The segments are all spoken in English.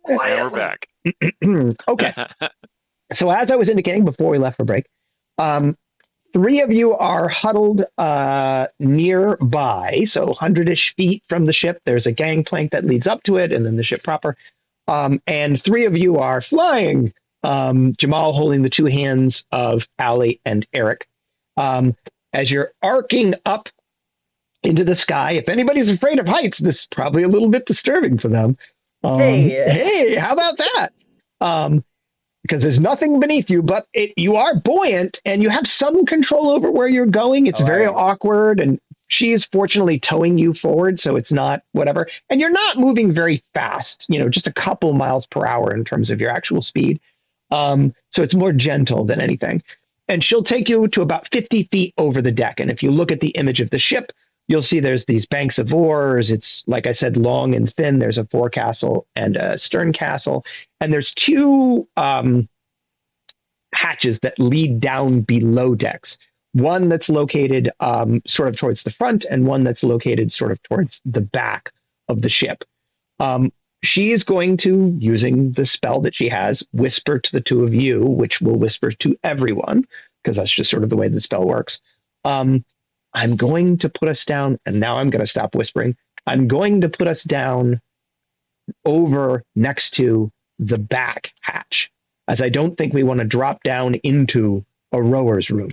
And we're back. Okay. So as I was indicating before we left for break, um, three of you are huddled nearby, so 100-ish feet from the ship. There's a gangplank that leads up to it, and then the ship proper. And three of you are flying. Jamal holding the two hands of Allie and Eric. As you're arcing up into the sky, if anybody's afraid of heights, this is probably a little bit disturbing for them. Hey. Hey, how about that? Because there's nothing beneath you, but you are buoyant and you have some control over where you're going. It's very awkward, and she is fortunately towing you forward, so it's not whatever. And you're not moving very fast, just a couple miles per hour in terms of your actual speed. So it's more gentle than anything. And she'll take you to about 50 feet over the deck. And if you look at the image of the ship, you'll see there's these banks of oars. It's, like I said, long and thin. There's a forecastle and a stern castle. And there's two hatches that lead down below decks. One that's located sort of towards the front, and one that's located sort of towards the back of the ship. She is going to, using the spell that she has, whisper to the two of you, which will whisper to everyone, because that's just sort of the way the spell works. I'm going to put us down, and now I'm going to stop whispering. I'm going to put us down over next to the back hatch, as I don't think we want to drop down into a rower's room.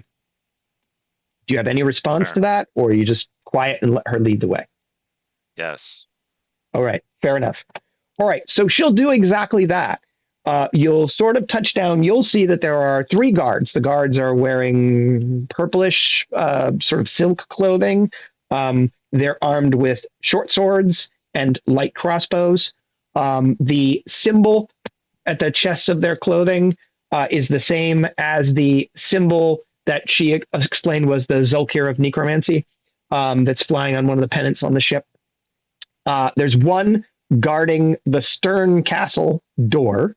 Do you have any response to that, or are you just quiet and let her lead the way? Yes. All right, fair enough. All right, so she'll do exactly that. You'll sort of touch down. You'll see that there are three guards. The guards are wearing purplish sort of silk clothing. They're armed with short swords and light crossbows. The symbol at the chests of their clothing is the same as the symbol that she explained was the Zulkir of necromancy that's flying on one of the pennants on the ship. There's one guarding the stern castle door,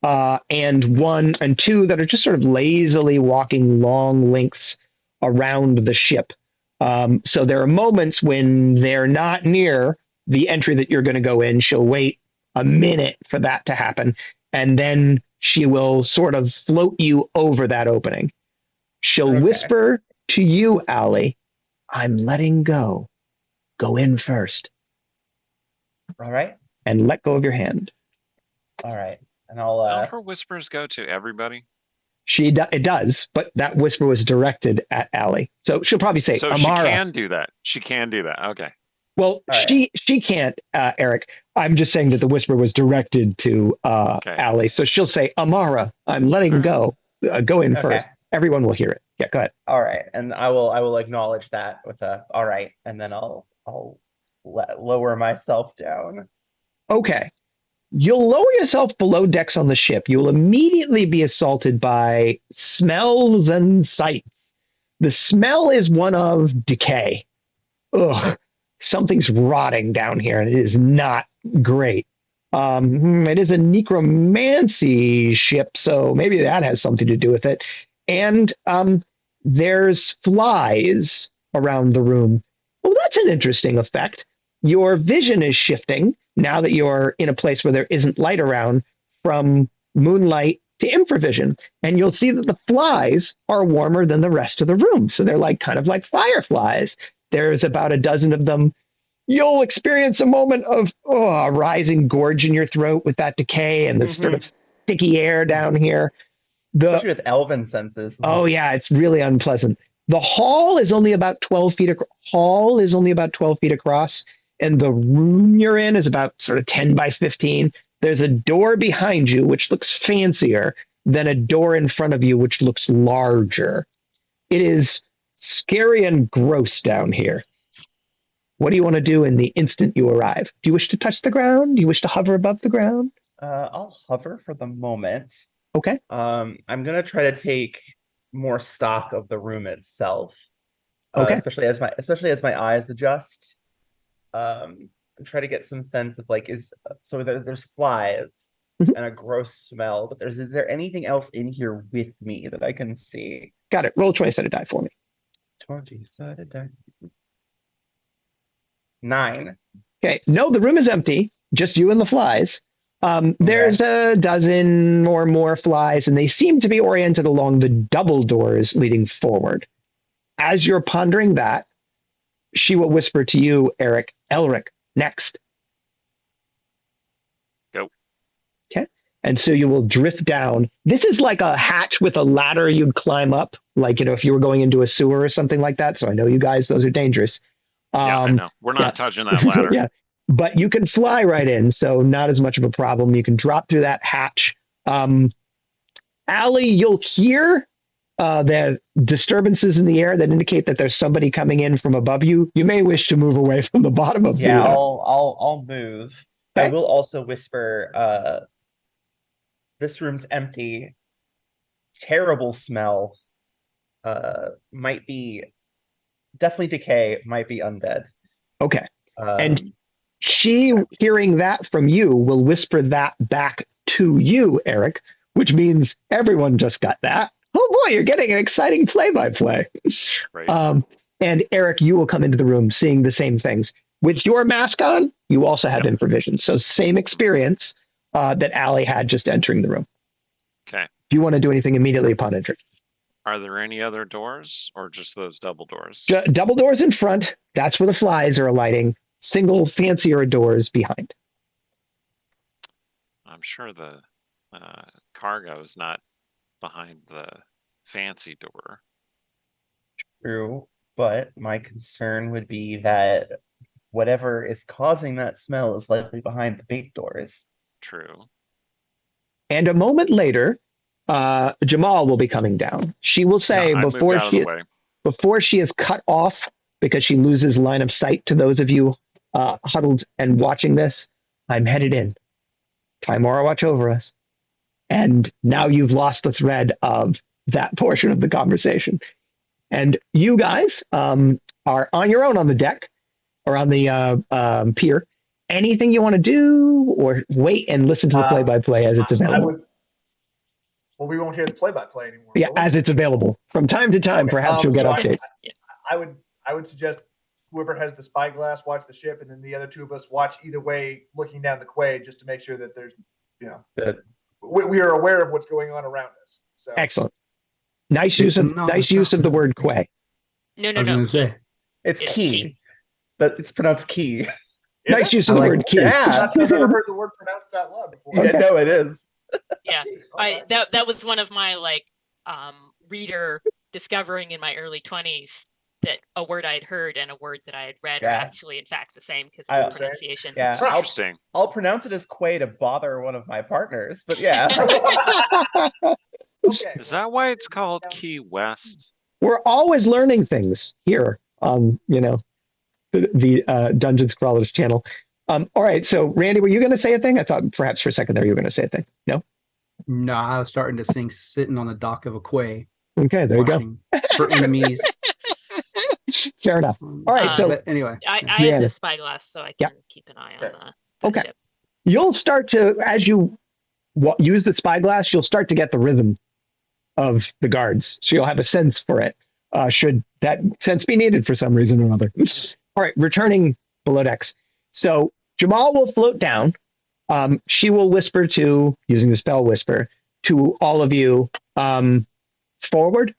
and two that are just sort of lazily walking long lengths around the ship. So there are moments when they're not near the entry that you're going to go in. She'll wait a minute for that to happen, and then she will sort of float you over that opening. She'll whisper to you, Allie, I'm letting go. Go in first. All right. And let go of your hand. All right. And I'll Don't her whispers go to everybody? It does, but that whisper was directed at Allie. So she'll probably say, so Amara. She can do that. She can do that. Okay. Well, she can't, Eric. I'm just saying that the whisper was directed to Allie. So she'll say, Amara, I'm letting go. Go in first. Everyone will hear it. Yeah, go ahead. All right. And I will acknowledge that with a all right, and then I'll lower myself down. Okay. You'll lower yourself below decks on the ship. You will immediately be assaulted by smells and sights. The smell is one of decay. Ugh, something's rotting down here, and it is not great. It is a necromancy ship, so maybe that has something to do with it. And there's flies around the room. Well, that's an interesting effect. Your vision is shifting now that you're in a place where there isn't light around, from moonlight to infravision. And you'll see that the flies are warmer than the rest of the room. So they're kind of like fireflies. There's about a dozen of them. You'll experience a moment of a rising gorge in your throat with that decay and this sort of sticky air down here. Especially with elven senses. Oh yeah, it's really unpleasant. The hall is only about 12 feet across, and the room you're in is about sort of 10 by 15. There's a door behind you, which looks fancier than a door in front of you, which looks larger. It is scary and gross down here. What do you want to do in the instant you arrive? Do you wish to touch the ground? Do you wish to hover above the ground? I'll hover for the moment. Okay. I'm gonna try to take more stock of the room itself. Okay. Especially as my eyes adjust. And try to get some sense of there's flies and a gross smell, but is there anything else in here with me that I can see? Got it. Roll a 20-sided die for me. 20-sided die. 9. Okay. No, the room is empty. Just you and the flies. There's a dozen or more flies, and they seem to be oriented along the double doors leading forward. As you're pondering that, she will whisper to you, Eric, Elric, next. Go. Okay. And so you will drift down. This is like a hatch with a ladder you'd climb up, like, if you were going into a sewer or something like that. So I know you guys, those are dangerous. Yeah, I know. We're not yeah. touching that ladder. Yeah. But you can fly right in, so not as much of a problem. You can drop through that hatch. Allie, you'll hear the disturbances in the air that indicate that there's somebody coming in from above you. You may wish to move away from the bottom of Yeah, the. I'll move. I Okay. will also whisper, this room's empty. Terrible smell. Might be definitely decay, might be undead. Okay. And Um, she, hearing that from you, will whisper that back to you, Eric, which means everyone just got that. Oh boy, you're getting an exciting play-by-play. Right. And Eric, you will come into the room seeing the same things. With your mask on, you also have Yep. infravision. So same experience that Allie had just entering the room. Okay. Do you want to do anything immediately upon entry? Are there any other doors or just those double doors? Double doors in front. That's where the flies are alighting. Single fancier doors behind. I'm sure the cargo is not behind the fancy door. true, but my concern would be that whatever is causing that smell is likely behind the big doors. True. And a moment later, Jamal will be coming down. She will say I moved out of the way. before she is cut off because she loses line of sight to those of you huddled and watching this, I'm headed in. Timora watch over us. And now you've lost the thread of that portion of the conversation. And you guys are on your own on the deck or on the pier. Anything you want to do or wait and listen to the play-by-play as it's available? Well, we won't hear the play-by-play anymore. Yeah, as it's available. From time to time, Okay, perhaps you'll get so updates. I would suggest whoever has the spyglass watch the ship, and then the other two of us watch either way, looking down the quay, just to make sure that there's, we are aware of what's going on around us. So Excellent. Nice use of the word quay. No, I was going to say. It's It's key, key. but it's pronounced key. Nice use of the word key. Yeah. I've never heard the word pronounced out loud before. Yeah, no, it is. Yeah, Okay. that was one of my reader discovering in my early 20s that a word I'd heard and a word that I had read are Yeah. actually in fact the same because I- of the pronunciation. Yeah, It's interesting. I'll pronounce it as quay to bother one of my partners, but yeah. Okay. Is that why it's called Key West? We're always learning things here on, the Dungeon Scrawlers channel. All right, so Randy, were you going to say a thing? I thought perhaps for a second there you were going to say a thing. No? No, I was starting to think sitting on the dock of a quay, Okay, there you go. watching for enemies. Fair enough. All right, so but anyway, I Yeah. have the spyglass, so I Yeah. can keep an eye on Okay. the Okay. ship. you'll start to, as you use the spyglass, you'll start to get the rhythm of the guards. So you'll have a sense for it, should that sense be needed for some reason or another. All right, returning below decks. So Jamal will float down. She will whisper using the spell whisper, to all of you, forward,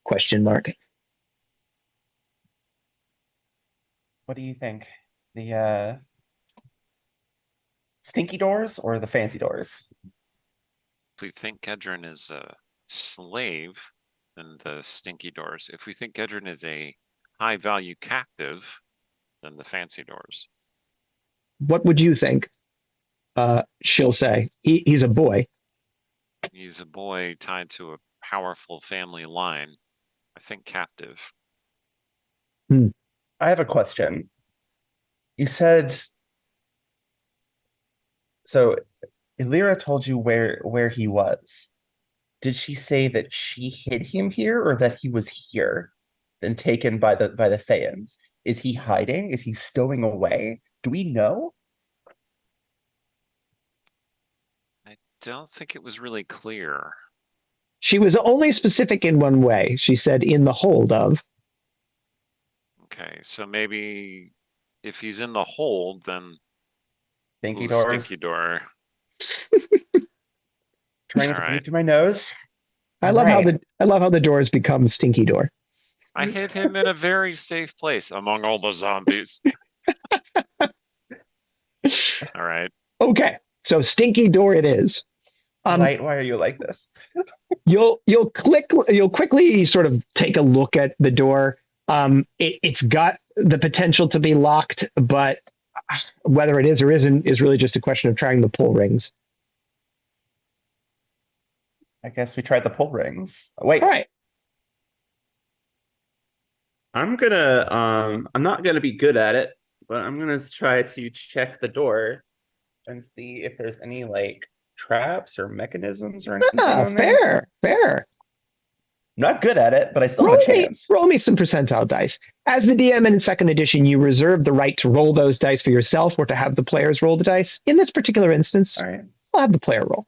question mark. What do you think? The stinky doors or the fancy doors? If we think Gedrin is a slave, then the stinky doors. If we think Gedrin is a high value captive, then the fancy doors. What would you think? She'll say, he's a boy. He's a boy tied to a powerful family line. I think captive. I have a question. You said so Illyra told you where he was. Did she say that she hid him here or that he was here and taken by the Thayans? Is he hiding? Is he stowing away? Do we know? I don't think it was really clear. She was only specific in one way. She said in the hold of. Okay, so maybe if he's in the hold, then Stinky ooh, doors. stinky door. Trying All to right. breathe through my nose. I All love how right. the doors become Stinky Door. I hid him in a very safe place among all the zombies. All right. Okay, so Stinky Door it is. Light, why are you like this? You'll quickly sort of take a look at the door. It's got the potential to be locked, but whether it is or isn't is really just a question of trying the pull rings. I guess we tried the pull rings. Wait, All right. I'm not gonna be good at it, but I'm gonna try to check the door and see if there's any like traps or mechanisms or anything Ah, on there. fair. I'm not good at it, but I still have a chance. Roll me some percentile dice. As the DM in second edition, you reserve the right to roll those dice for yourself or to have the players roll the dice. In this particular instance, All right. I'll have the player roll.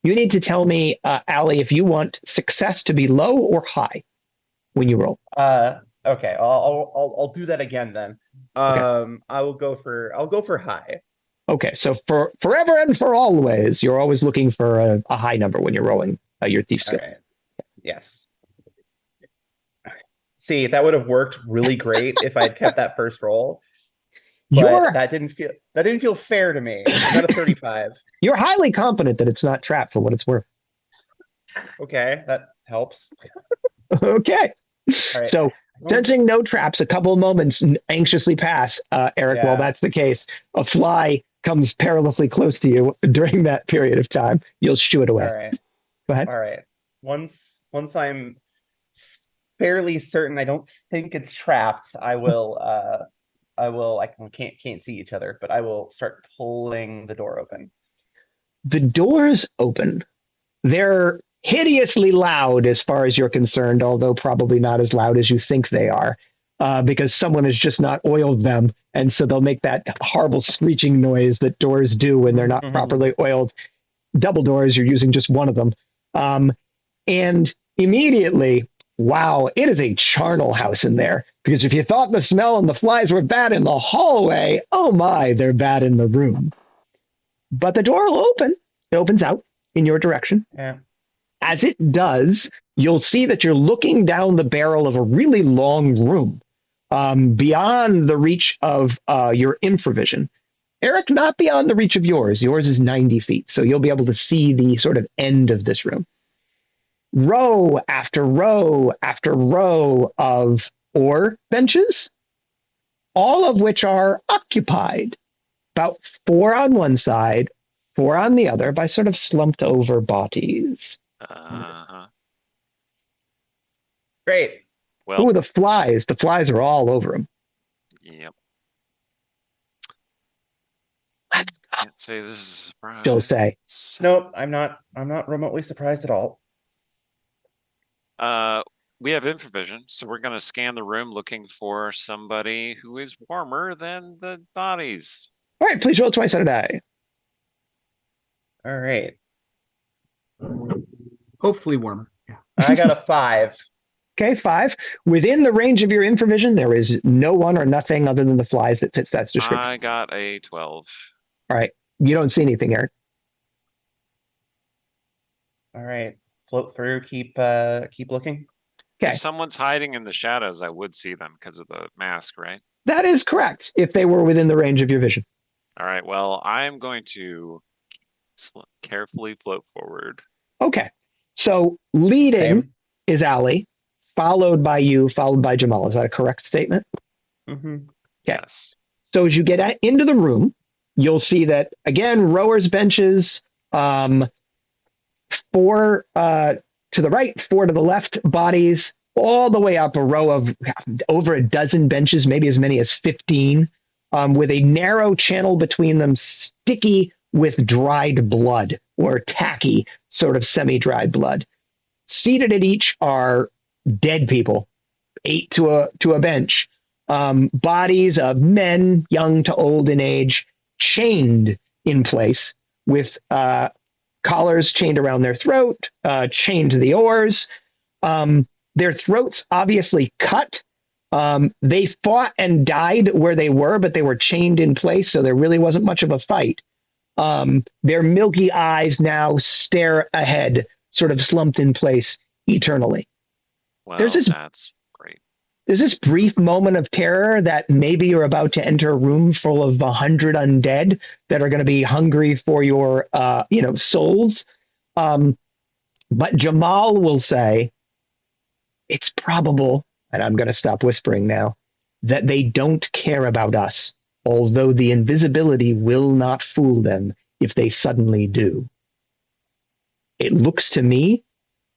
You need to tell me, Allie, if you want success to be low or high when you roll. Okay. I'll do that again then. Okay. I'll go for high. Okay, so for forever and for always, you're always looking for a high number when you're rolling your thief All skill. right. Yes. See, that would have worked really great if I'd kept that first roll, but You're that didn't feel fair to me. I got a 35. you're highly confident that it's not trapped for what it's worth. Okay, that helps. Okay. All right. So sensing no traps, a couple of moments anxiously pass. Eric, while Yeah. that's the case, a fly comes perilously close to you during that period of time. You'll shoo it away. All right. Go ahead. All right. Once I'm fairly certain I don't think it's trapped, I will I can't see each other, but I will start pulling the door open. The doors open. They're hideously loud as far as you're concerned, although probably not as loud as you think they are, because someone has just not oiled them. And so they'll make that horrible screeching noise that doors do when they're not properly oiled. Double doors, you're using just one of them. And immediately, wow, it is a charnel house in there. Because if you thought the smell and the flies were bad in the hallway, oh my, they're bad in the room. But the door will open. It opens out in your direction. Yeah. As it does, you'll see that you're looking down the barrel of a really long room, beyond the reach of your infravision. Eric, not beyond the reach of yours. Yours is 90 feet, so you'll be able to see the sort of end of this room. Row after row after row of ore benches, all of which are occupied. About 4 on one side, 4 on the other by sort of slumped over bodies. Great. Well, Ooh, the flies. The flies are all over him. yep. Can't say this is a surprise. She'll say. Nope, I'm not remotely surprised at all. We have infravision, so we're gonna scan the room looking for somebody who is warmer than the bodies. All right, please roll twice on a die. All right. Hopefully warmer. Yeah. I got a 5. Okay, 5. Within the range of your infravision, there is no one or nothing other than the flies that fits that description. I got a 12. All right, you don't see anything, Eric. All right. Float through, keep looking. Okay, If someone's hiding in the shadows, I would see them because of the mask, right? that is correct, if they were within the range of your vision. All right, well, I'm going to carefully float forward. Okay, so leading Same. is Allie, followed by you, followed by Jamal. Is that a correct statement? Mm-hmm. Yes. So as you get into the room, you'll see that, again, rowers' benches, 4 to the right, 4 to the left, bodies, all the way up a row of over a dozen benches, maybe as many as 15, with a narrow channel between them, sticky with dried blood or tacky, sort of semi-dried blood. Seated at each are dead people, 8 to a bench, bodies of men, young to old in age, chained in place with collars chained around their throat, chained to the oars. Their throats obviously cut. They fought and died where they were, but they were chained in place, so there really wasn't much of a fight. Their milky eyes now stare ahead, sort of slumped in place eternally. There's Well, this that's great. there's this brief moment of terror that maybe you're about to enter a room full of 100 undead that are going to be hungry for your, souls. Um, but Jamal will say, it's probable, and I'm going to stop whispering now, that they don't care about us, although the invisibility will not fool them if they suddenly do. It looks to me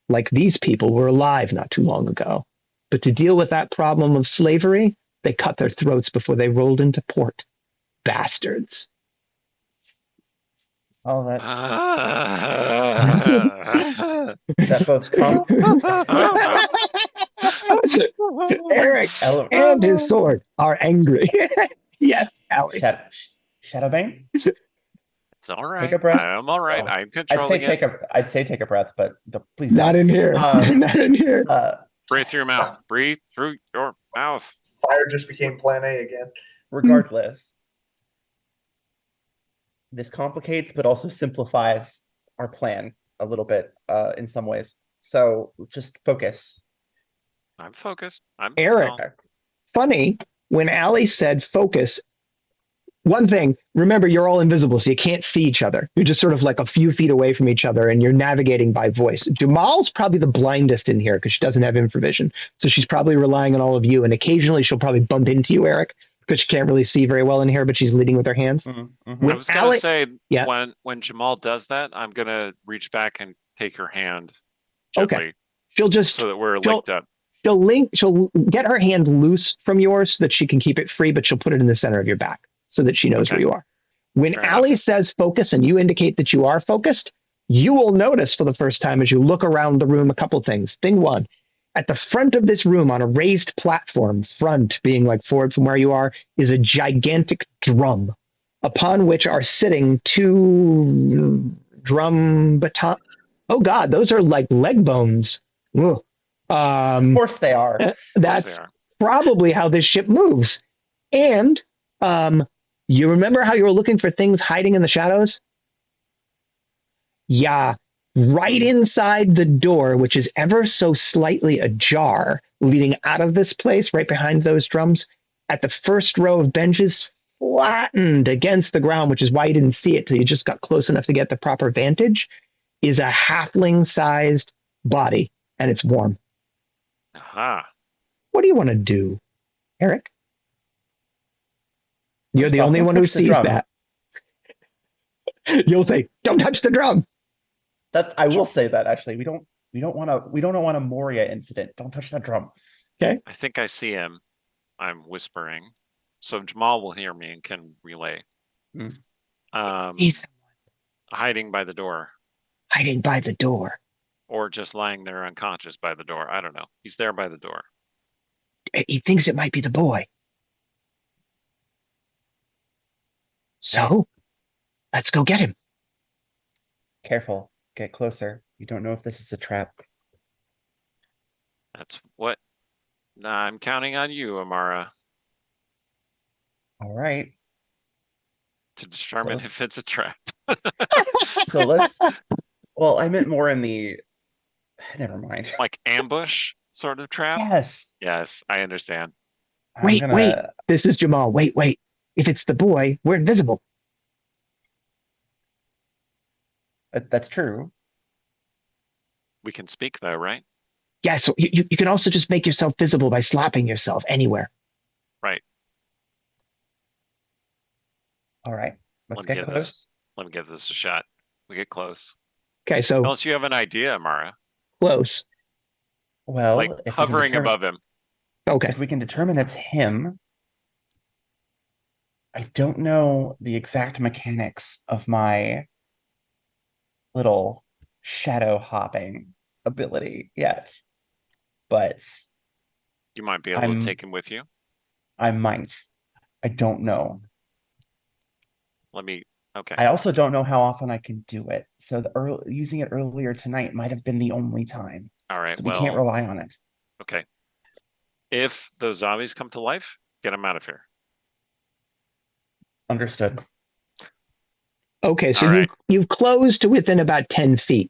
like these people were alive not too long ago. But to deal with that problem of slavery, they cut their throats before they rolled into port. Bastards. All that That both Eric Ele- and his sword are angry. Yes, Allie. Shadowbane. It's all Take right. a breath. I'm all right. Oh, I'm controlling it. I'd say take a breath, but please Not don't. in here. Not in here. Breathe through your mouth. Breathe through your mouth. Fire just became plan A again. Regardless, this complicates but also simplifies our plan a little bit in some ways. So just focus. I'm focused. I'm Eric. calm. Funny, when Allie said focus, one thing, remember you're all invisible, so you can't see each other. You're just sort of like a few feet away from each other and you're navigating by voice. Jamal's probably the blindest in here because she doesn't have infravision. So she's probably relying on all of you. And occasionally she'll probably bump into you, Eric, because she can't really see very well in here, but she's leading with her hands. I was gonna say Yeah. when Jamal does that, I'm gonna reach back and take her hand Okay. gently She'll just so that we're linked up. she'll get her hand loose from yours so that she can keep it free, but she'll put it in the center of your back so that she knows Okay. where you are. When Fair Allie enough. says focus and you indicate that you are focused, you will notice for the first time as you look around the room a couple things. Thing one, at the front of this room on a raised platform, front being like forward from where you are, is a gigantic drum upon which are sitting two drum baton. Oh God, those are like leg bones. Ugh. Of course they are. Of course That's they are. probably how this ship moves. And you remember how you were looking for things hiding in the shadows? Yeah, right inside the door, which is ever so slightly ajar, leading out of this place, right behind those drums, at the first row of benches, flattened against the ground, which is why you didn't see it till you just got close enough to get the proper vantage, is a halfling-sized body, and it's warm. Aha. What do you want to do, Eric? You're First the off, only don't one who touch the sees drum. that. You'll say, "Don't touch the drum." That I will say that actually. We don't want a Moria incident. Don't touch that drum. I think I see him. I'm whispering. So Jamal will hear me and can relay. He's Hiding by the door. hiding by the door. Or just lying there unconscious by the door. I don't know. He's there by the door. He thinks it might be the boy. So, let's go get him. Careful. Get closer. You don't know if this is a trap. That's what. Nah, I'm counting on you, Amara, All right. to determine So- if it's a trap. So let's. Well, I meant more in the. Never mind. Like ambush sort of trap? Yes. Yes, I understand. I'm Wait, gonna- wait. This is Jamal. Wait. If it's the boy, we're invisible. That's true. We can speak though, right? Yeah, so you can also just make yourself visible by slapping yourself anywhere. Right. All right. Let's Let me get get close. this. Let me give this a shot. We get close. Okay, so Unless you have an idea, Amara. close. Well, Like if we can hovering determine- above him. Okay. If we can determine it's him, I don't know the exact mechanics of my little shadow hopping ability yet, but You might be able I'm- to take him with you. I might. I don't know. Let me. Okay. I also don't know how often I can do it. So using it earlier tonight might have been the only time. All right. So we can't Well, rely on it. okay. If those zombies come to life, get them out of here. Understood. Okay, so All right. you've closed to within about 10 feet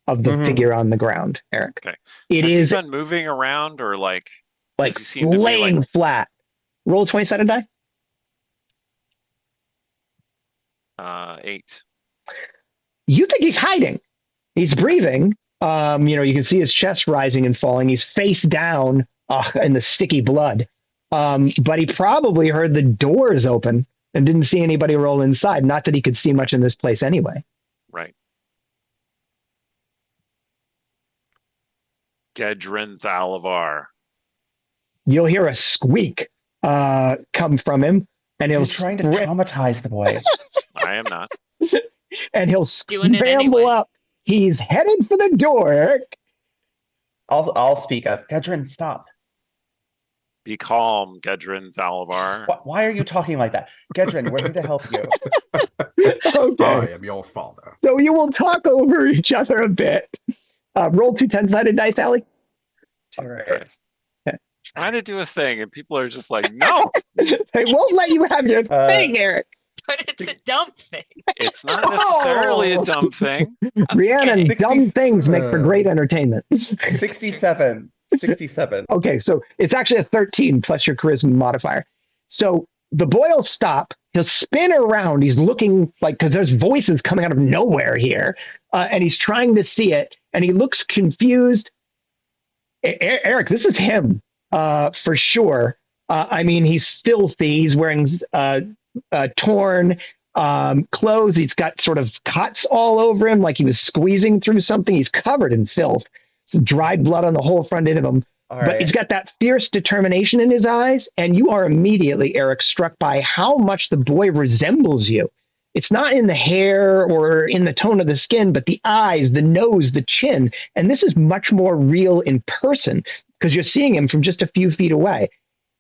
of the figure on the ground, Eric. Okay. It Has he is been moving around, or like does like he seem to be like laying flat. Roll a 20-sided die. 8? You think he's hiding. He's breathing. You can see his chest rising and falling. He's face down in the sticky blood. But he probably heard the doors open and didn't see anybody roll inside. Not that he could see much in this place anyway. Right. Gedrin Thalavar. You'll hear a squeak come from him, and he'll He's trying to traumatize the boy. I am not. and he'll Doing it scramble anyway. up. He's headed for the door, Eric. I'll speak up. Gedrin, stop. Be calm, Gedrin Thalavar. Why are you talking like that? Gedrin, we're here to help you. Okay. I am your father. So you will talk over each other a bit. Roll 2 10-sided dice, Allie. All right. Christ. Trying to do a thing, and people are just like, no, They won't let you have your thing, Eric. But it's a dumb thing. it's not necessarily a dumb thing. Rhiannon, 60 dumb things make for great entertainment. 67. 67. Okay, so it's actually a 13 plus your charisma modifier. So the boy will stop. He'll spin around. He's looking because there's voices coming out of nowhere here, and he's trying to see it. And he looks confused. Eric, this is him for sure. He's filthy. He's wearing torn clothes. He's got sort of cuts all over him, like he was squeezing through something. He's covered in filth. Some dried blood on the whole front end of him. But he's got that fierce determination in his eyes, and you are immediately, Eric, struck by how much the boy resembles you. It's not in the hair or in the tone of the skin, but the eyes, the nose, the chin. And this is much more real in person because you're seeing him from just a few feet away.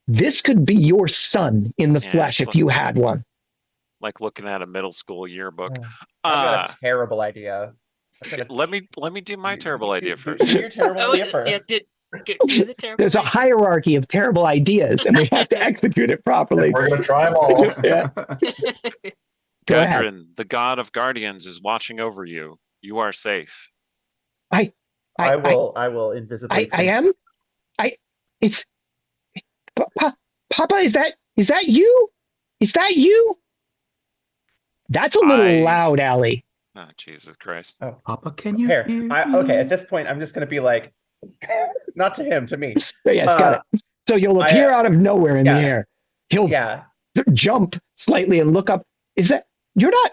This could be your son in the flesh if you had one. Like looking at a middle school yearbook. I've got a terrible idea. Let me do my terrible idea first. Do your terrible idea first. Yeah, do the terrible There's a idea. hierarchy of terrible ideas, and we have to execute it properly. We're going to try them all. Yeah. Go ahead. Gedrin, the god of guardians, is watching over you. You are safe. I will invisibly. I am. It's Papa. Is that you? Is that you? That's a little loud, Allie. Oh, Jesus Christ. Oh, Papa, can you here. hear me? Okay, at this point, I'm just going to be like, not to him, to me. Yes, got it. So you'll appear out of nowhere in the air. He'll jump slightly and look up. Is that you're not?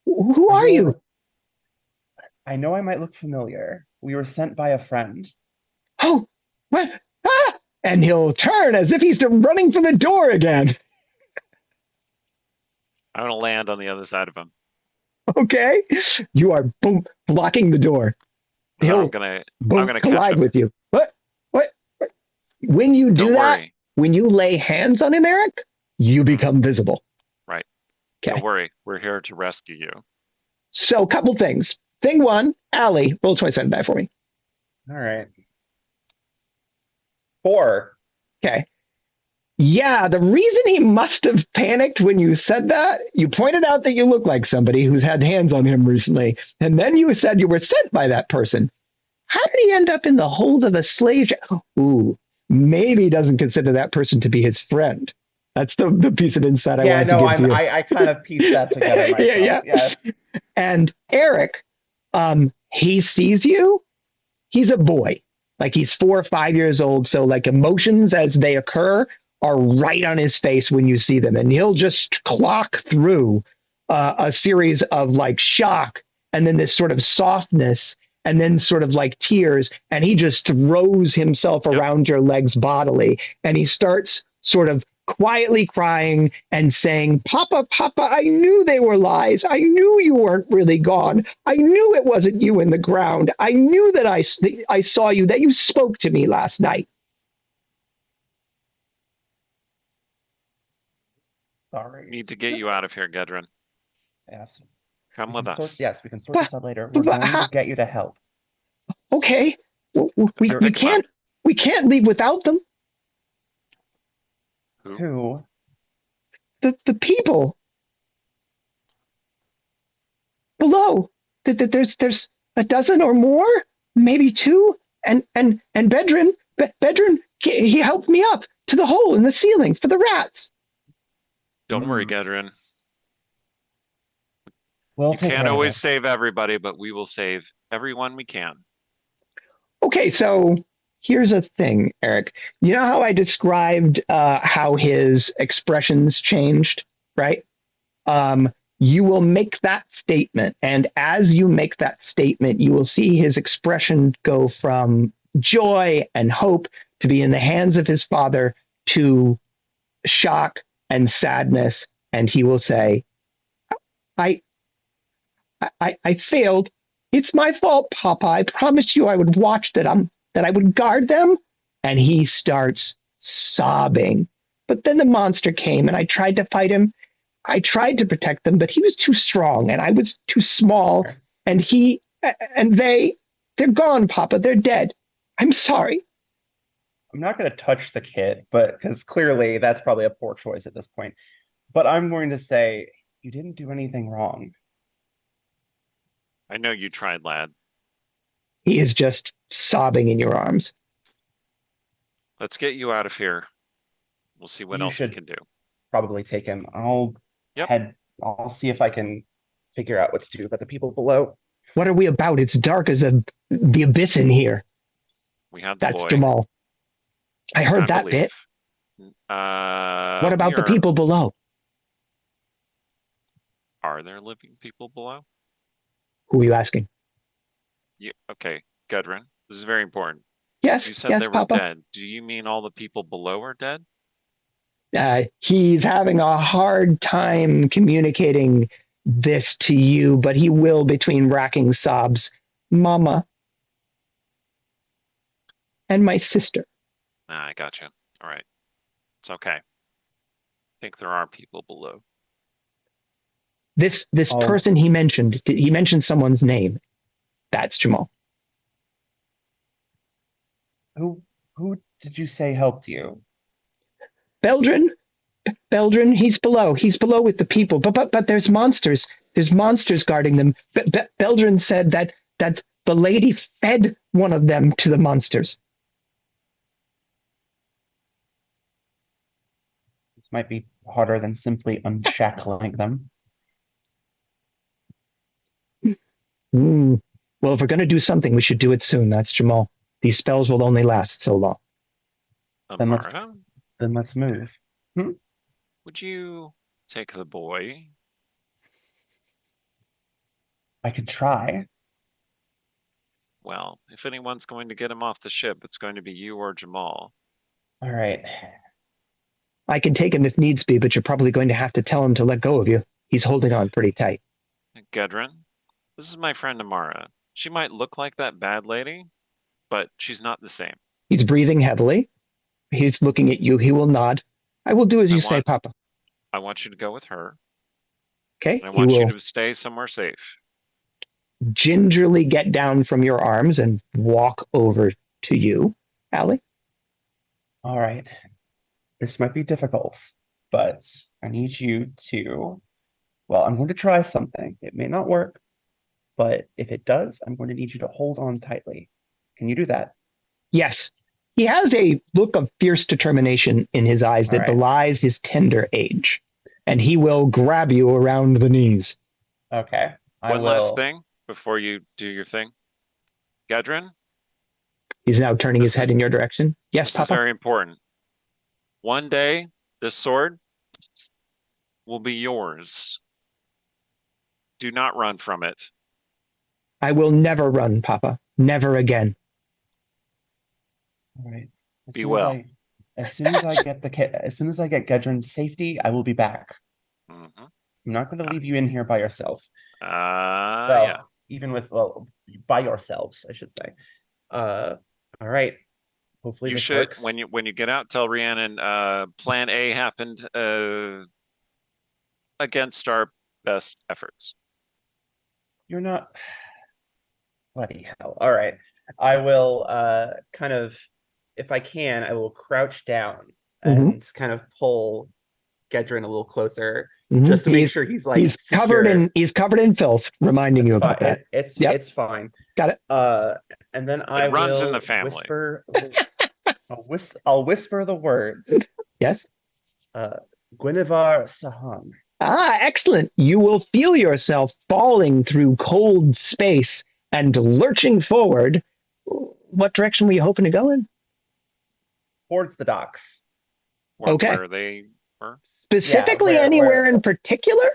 Who are you? I know I might look familiar. We were sent by a friend. Oh, what? Ah! And he'll turn as if he's running for the door again. I'm going to land on the other side of him. Okay, you are blocking the door. I'm gonna collide catch him. with you. What? When you do Don't that, worry. when you lay hands on him, Eric, you become visible. Right. Okay. Don't worry. We're here to rescue you. So, a couple things. Thing one, Allie, roll 27 die for me. All right. 4. Okay. Yeah, the reason he must have panicked when you said that, you pointed out that you look like somebody who's had hands on him recently, and then you said you were sent by that person. How did he end up in the hold of a slave? Ooh, maybe he doesn't consider that person to be his friend. That's the piece of insight I wanted to give to you. I kind of pieced that together myself. Yeah. Yes. And Eric, he sees you. He's a boy, like he's 4 or 5 years old. So like emotions as they occur are right on his face when you see them, and he'll just clock through a series of like shock, and then this sort of softness, and then sort of like tears, and he just throws himself around your legs bodily, and he starts sort of quietly crying and saying, Papa, Papa, I knew they were lies. I knew you weren't really gone. I knew it wasn't you in the ground. I knew that I saw you, that you spoke to me last night. Sorry. Need to get you out of here, Gedrin. Yes. Come with us. Yes, we can sort this out later. We're going to get you to help. Okay. We Come on. can't leave without them. Who? The people. below. There's a dozen or more, maybe two, and Bedrin, he helped me up to the hole in the ceiling for the rats. Don't worry, Hmm. Gedrin. We'll You take can't care of always it. save everybody, but we will save everyone we can. Okay, so here's a thing, Eric. You know how I described how his expressions changed, right? You will make that statement, and as you make that statement, you will see his expression go from joy and hope to be in the hands of his father to shock and sadness, and he will say, "I, I failed. It's my fault, Papa. I promised you I would watch that I would guard them." And he starts sobbing. But then the monster came, and I tried to fight him. I tried to protect them, but he was too strong, and I was too small. And they're gone, Papa. They're dead. I'm sorry. I'm not going to touch the kid, but because clearly that's probably a poor choice at this point. But I'm going to say you didn't do anything wrong. I know you tried, lad. He is just sobbing in your arms. Let's get you out of here. We'll see what You else we should can do. probably take him. I'll Yep. I'll see if I can figure out what to do about the people below. What are we about? It's dark as the abyss in here. We have the That's boy. Jamal. I heard Time that to bit. leave. What about the people below? Are there living people below? Who are you asking? Okay, Gudrun, this is very important. Yes, You said yes, they were Papa. dead. Do you mean all the people below are dead? He's having a hard time communicating this to you, but he will between racking sobs. Mama and my sister. I gotcha. All right. It's okay. I think there are people below. This Oh. person he mentioned someone's name. That's Jamal. Who did you say helped you? Beldrin, he's below. He's below with the people. But there's monsters. There's monsters guarding them. Beldrin said that the lady fed one of them to the monsters. This might be harder than simply unshackling them. Well, if we're going to do something, we should do it soon. That's Jamal. These spells will only last so long. Amara, Then let's move. would you take the boy? I could try. Well, if anyone's going to get him off the ship, it's going to be you or Jamal. All right. I can take him if needs be, but you're probably going to have to tell him to let go of you. He's holding on pretty tight. Gedrin, this is my friend Amara. She might look like that bad lady, but she's not the same. He's breathing heavily. He's looking at you. He will nod. I will do as you say, Papa. I want you to go with her. Okay. And I want you to stay somewhere safe. Gingerly get down from your arms and walk over to you, Allie. All right. This might be difficult, but I need you to, well, I'm going to try something. It may not work, but if it does, I'm going to need you to hold on tightly. Can you do that? Yes. He has a look of fierce determination in his eyes that belies his tender age, and he will grab you around the knees. Okay. One last thing before you do your thing. Gedrin? He's now turning his head in your direction. Yes, This Papa? is very important. One day, this sword will be yours. Do not run from it. I will never run, Papa. Never again. All right. Be well. As soon as I get Gedrin's safety, I will be back. Mhm. I'm not going to leave you in here by yourself. Yeah. Even with, by yourselves, I should say. All right. Hopefully You this should, works. when you get out, tell Rhiannon, plan A happened against our best efforts. You're not. Bloody hell. All right. I will kind of, if I can, I will crouch down and kind of pull Gedrin a little closer just to make sure he's like he's secure. covered in filth, reminding you It's about fine. that. It's Yep. it's fine. Got it. And then I runs in will the family. whisper. I'll whisper the words. Yes. Guinevere Sahan. Ah, excellent. You will feel yourself falling through cold space and lurching forward. What direction were you hoping to go in? Towards the docks. Okay. Where they were. Specifically anywhere in particular,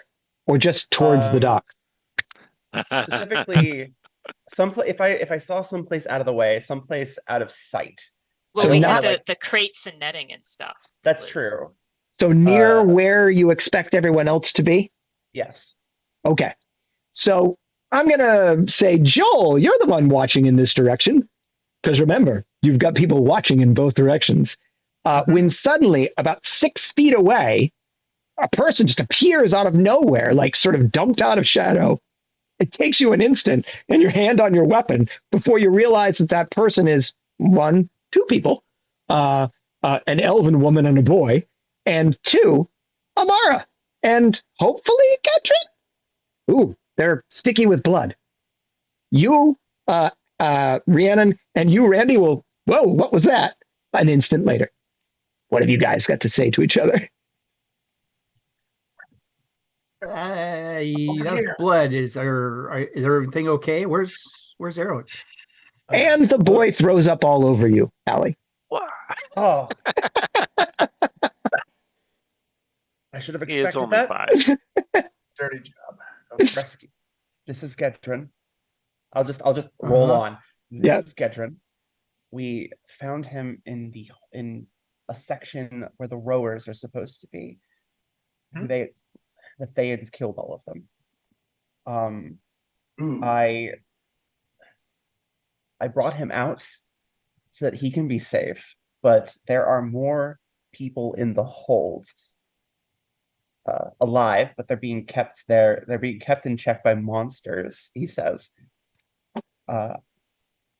or just towards the dock? Specifically, if I saw someplace out of the way, someplace out of sight. Well, So we not- have the crates and netting and stuff. That's Was- true. So near where you expect everyone else to be? Yes. Okay. So I'm going to say, Joel, you're the one watching in this direction. Because remember, you've got people watching in both directions. When suddenly, about 6 feet away, a person just appears out of nowhere, like sort of dumped out of shadow. It takes you an instant and your hand on your weapon before you realize that that person is two people, an elven woman and a boy, and 2, Amara, and hopefully Ketrin. Ooh, they're sticky with blood. You, Rhiannon, and you, Randy, will, whoa, what was that? An instant later. What have you guys got to say to each other? That's blood. Is everything okay? Where's Arrow? And the boy throws up all over you, Allie. Oh. I should have He is expected only that. 5. Dirty job. Rescue. This is Gedrin. I'll just roll on. This is Gedrin. We found him in a section where the rowers are supposed to be. The Thayans killed all of them. I brought him out so that he can be safe, but there are more people in the hold alive, but they're being kept there. They're being kept in check by monsters, he says.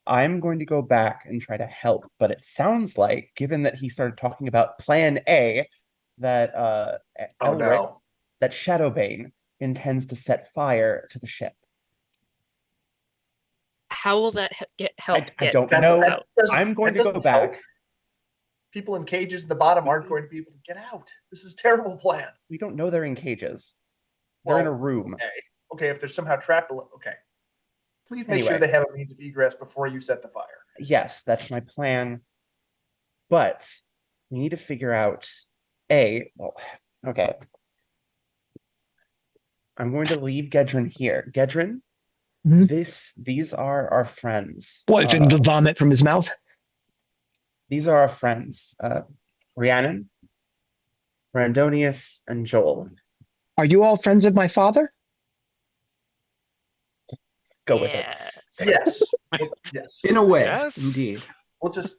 I'm going to go back and try to help, but it sounds like, given that he started talking about Plan A, that Elric, that Shadowbane intends to set fire to the ship. How will that help? I don't know. I'm going to go back. People in cages at the bottom aren't going to be able to get out. This is a terrible plan. We don't know they're in cages. They're in a room. Okay, if they're somehow trapped. Okay. Please make sure they have a means of egress before you set the fire. Yes, that's my plan. But we need to figure out okay. I'm going to leave Gedrin here. Gedrin, these are our friends. What, the vomit from his mouth? These are our friends. Rhiannon, Brandonius, and Joel. Are you all friends of my father? Go with it. Yes. Yes. In a way, Yes. indeed. We'll just.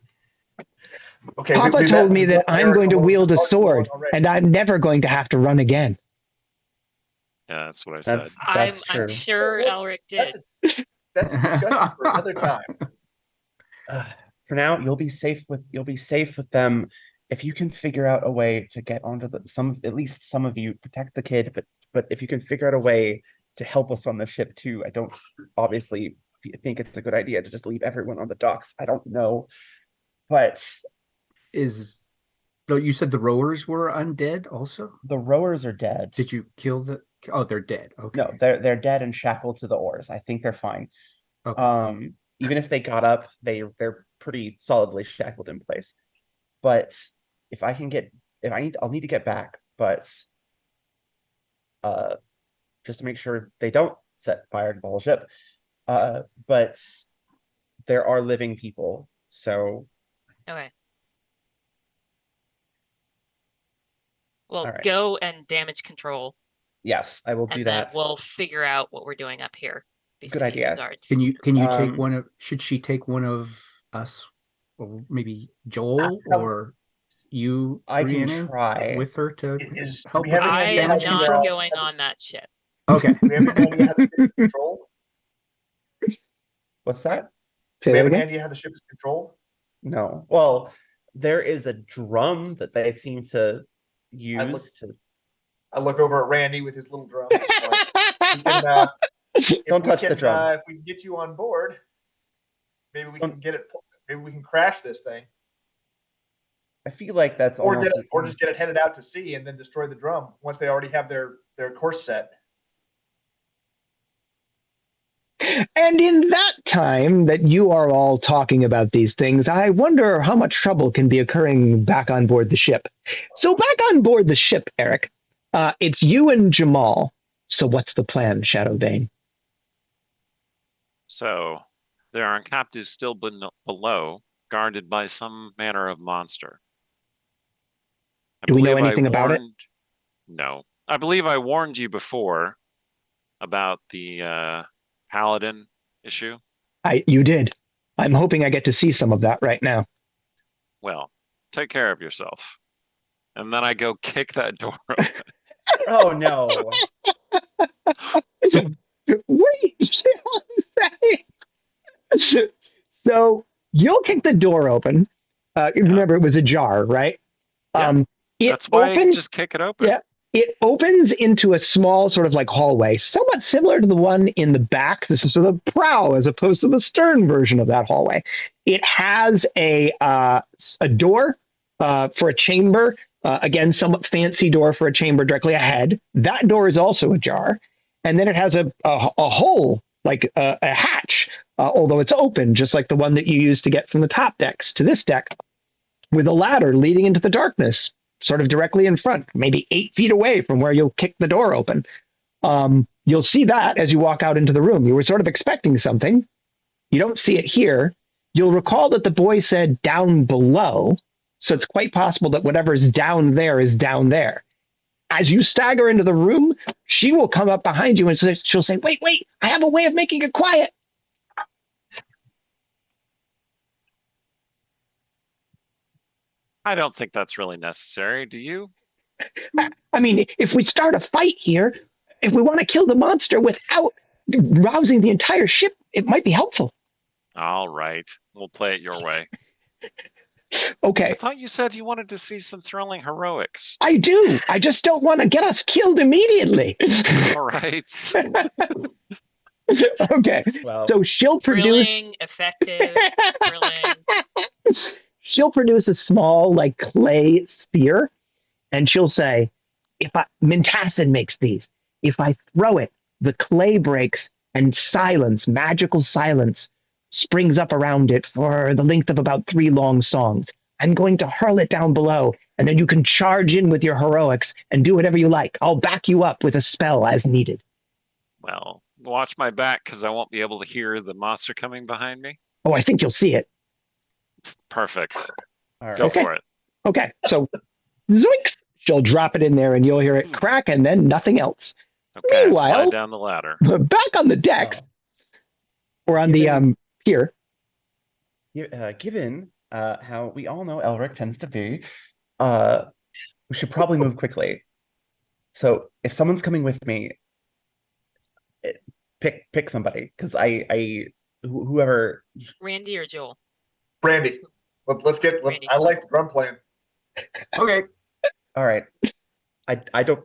Okay. Papa told me that I'm going to wield a sword, and I'm never going to have to run again. Yeah, that's what I said. I'm true. sure Elric did. That's a discussion for another time. For now, you'll be safe with them if you can figure out a way to get onto at least some of you protect the kid, but if you can figure out a way to help us on the ship too. I don't obviously think it's a good idea to just leave everyone on the docks. I don't know, but you said the rowers were undead also? The rowers are dead. Did you kill Oh, they're dead. Okay. No, they're dead and shackled to the oars. I think they're fine. Okay. Even if they got up, they're pretty solidly shackled in place. But I'll need to get back, but just to make sure they don't set fire to the whole ship. But there are living people, so Okay. Well, right. Go and damage control. Yes, I will do and that. Then we'll figure out what we're doing up here. Good idea. Can you take one of? Should she take one of us, or maybe Joel or you? I can try with her to help. I am not going on that ship. Okay. We have any idea how the ship is controlled? What's that? Do we have any idea how the ship is controlled? No. Well, there is a drum that they seem to use I look over at Randy with his little drum. Like, we can, Don't touch the drum. If we can get you on board, maybe we can get it. Maybe we can crash this thing, I feel like that's or almost or just get it headed out to sea and then destroy the drum once they already have their course set. And in that time that you are all talking about these things, I wonder how much trouble can be occurring back on board the ship. So back on board the ship, Eric, it's you and Jamal. So what's the plan, Shadowbane? So there are captives still below, guarded by some manner of monster. Do we know anything about it? No. I believe I warned you before about the paladin issue. You did. I'm hoping I get to see some of that right now. Well, take care of yourself. And then I go kick that door open. Oh no. Wait. So you'll kick the door open. Remember, it was ajar, right? Yeah. That's why I just kick it open. Yeah. It opens into a small sort of like hallway, somewhat similar to the one in the back. This is sort of the prow as opposed to the stern version of that hallway. It has a door for a chamber. Again, somewhat fancy door for a chamber directly ahead. That door is also ajar. And then it has a hole, like a hatch, although it's open, just like the one that you used to get from the top decks to this deck, with a ladder leading into the darkness, sort of directly in front, maybe 8 feet away from where you'll kick the door open. You'll see that as you walk out into the room. You were sort of expecting something. You don't see it here. You'll recall that the boy said down below, so it's quite possible that whatever's down there is down there. As you stagger into the room, she will come up behind you and she'll say, wait, I have a way of making it quiet. I don't think that's really necessary. Do you? I mean, if we start a fight here, if we want to kill the monster without rousing the entire ship, it might be helpful. All right. We'll play it your way. Okay. I thought you said you wanted to see some thrilling heroics. I do. I just don't want to get us killed immediately. All right. Okay. Well, so she'll produce Thrilling, effective, thrilling. She'll produce a small like clay sphere, and she'll say, Mintassin makes these. If I throw it, the clay breaks and silence, magical silence, springs up around it for the length of about 3 long songs. I'm going to hurl it down below, and then you can charge in with your heroics and do whatever you like. I'll back you up with a spell as needed. Well, watch my back because I won't be able to hear the monster coming behind me. Oh, I think you'll see it. Perfect. all right. Go for it. Okay, so zoink, she'll drop it in there, and you'll hear it crack, and then nothing else. Okay, Meanwhile, slide down the ladder. Back on the decks, or on the pier. Given how we all know Elric tends to be, we should probably move quickly. So if someone's coming with me, pick somebody, because whoever. Randy or Joel? Randy, let's get. Randy. I like the drum playing. Okay. All right. I don't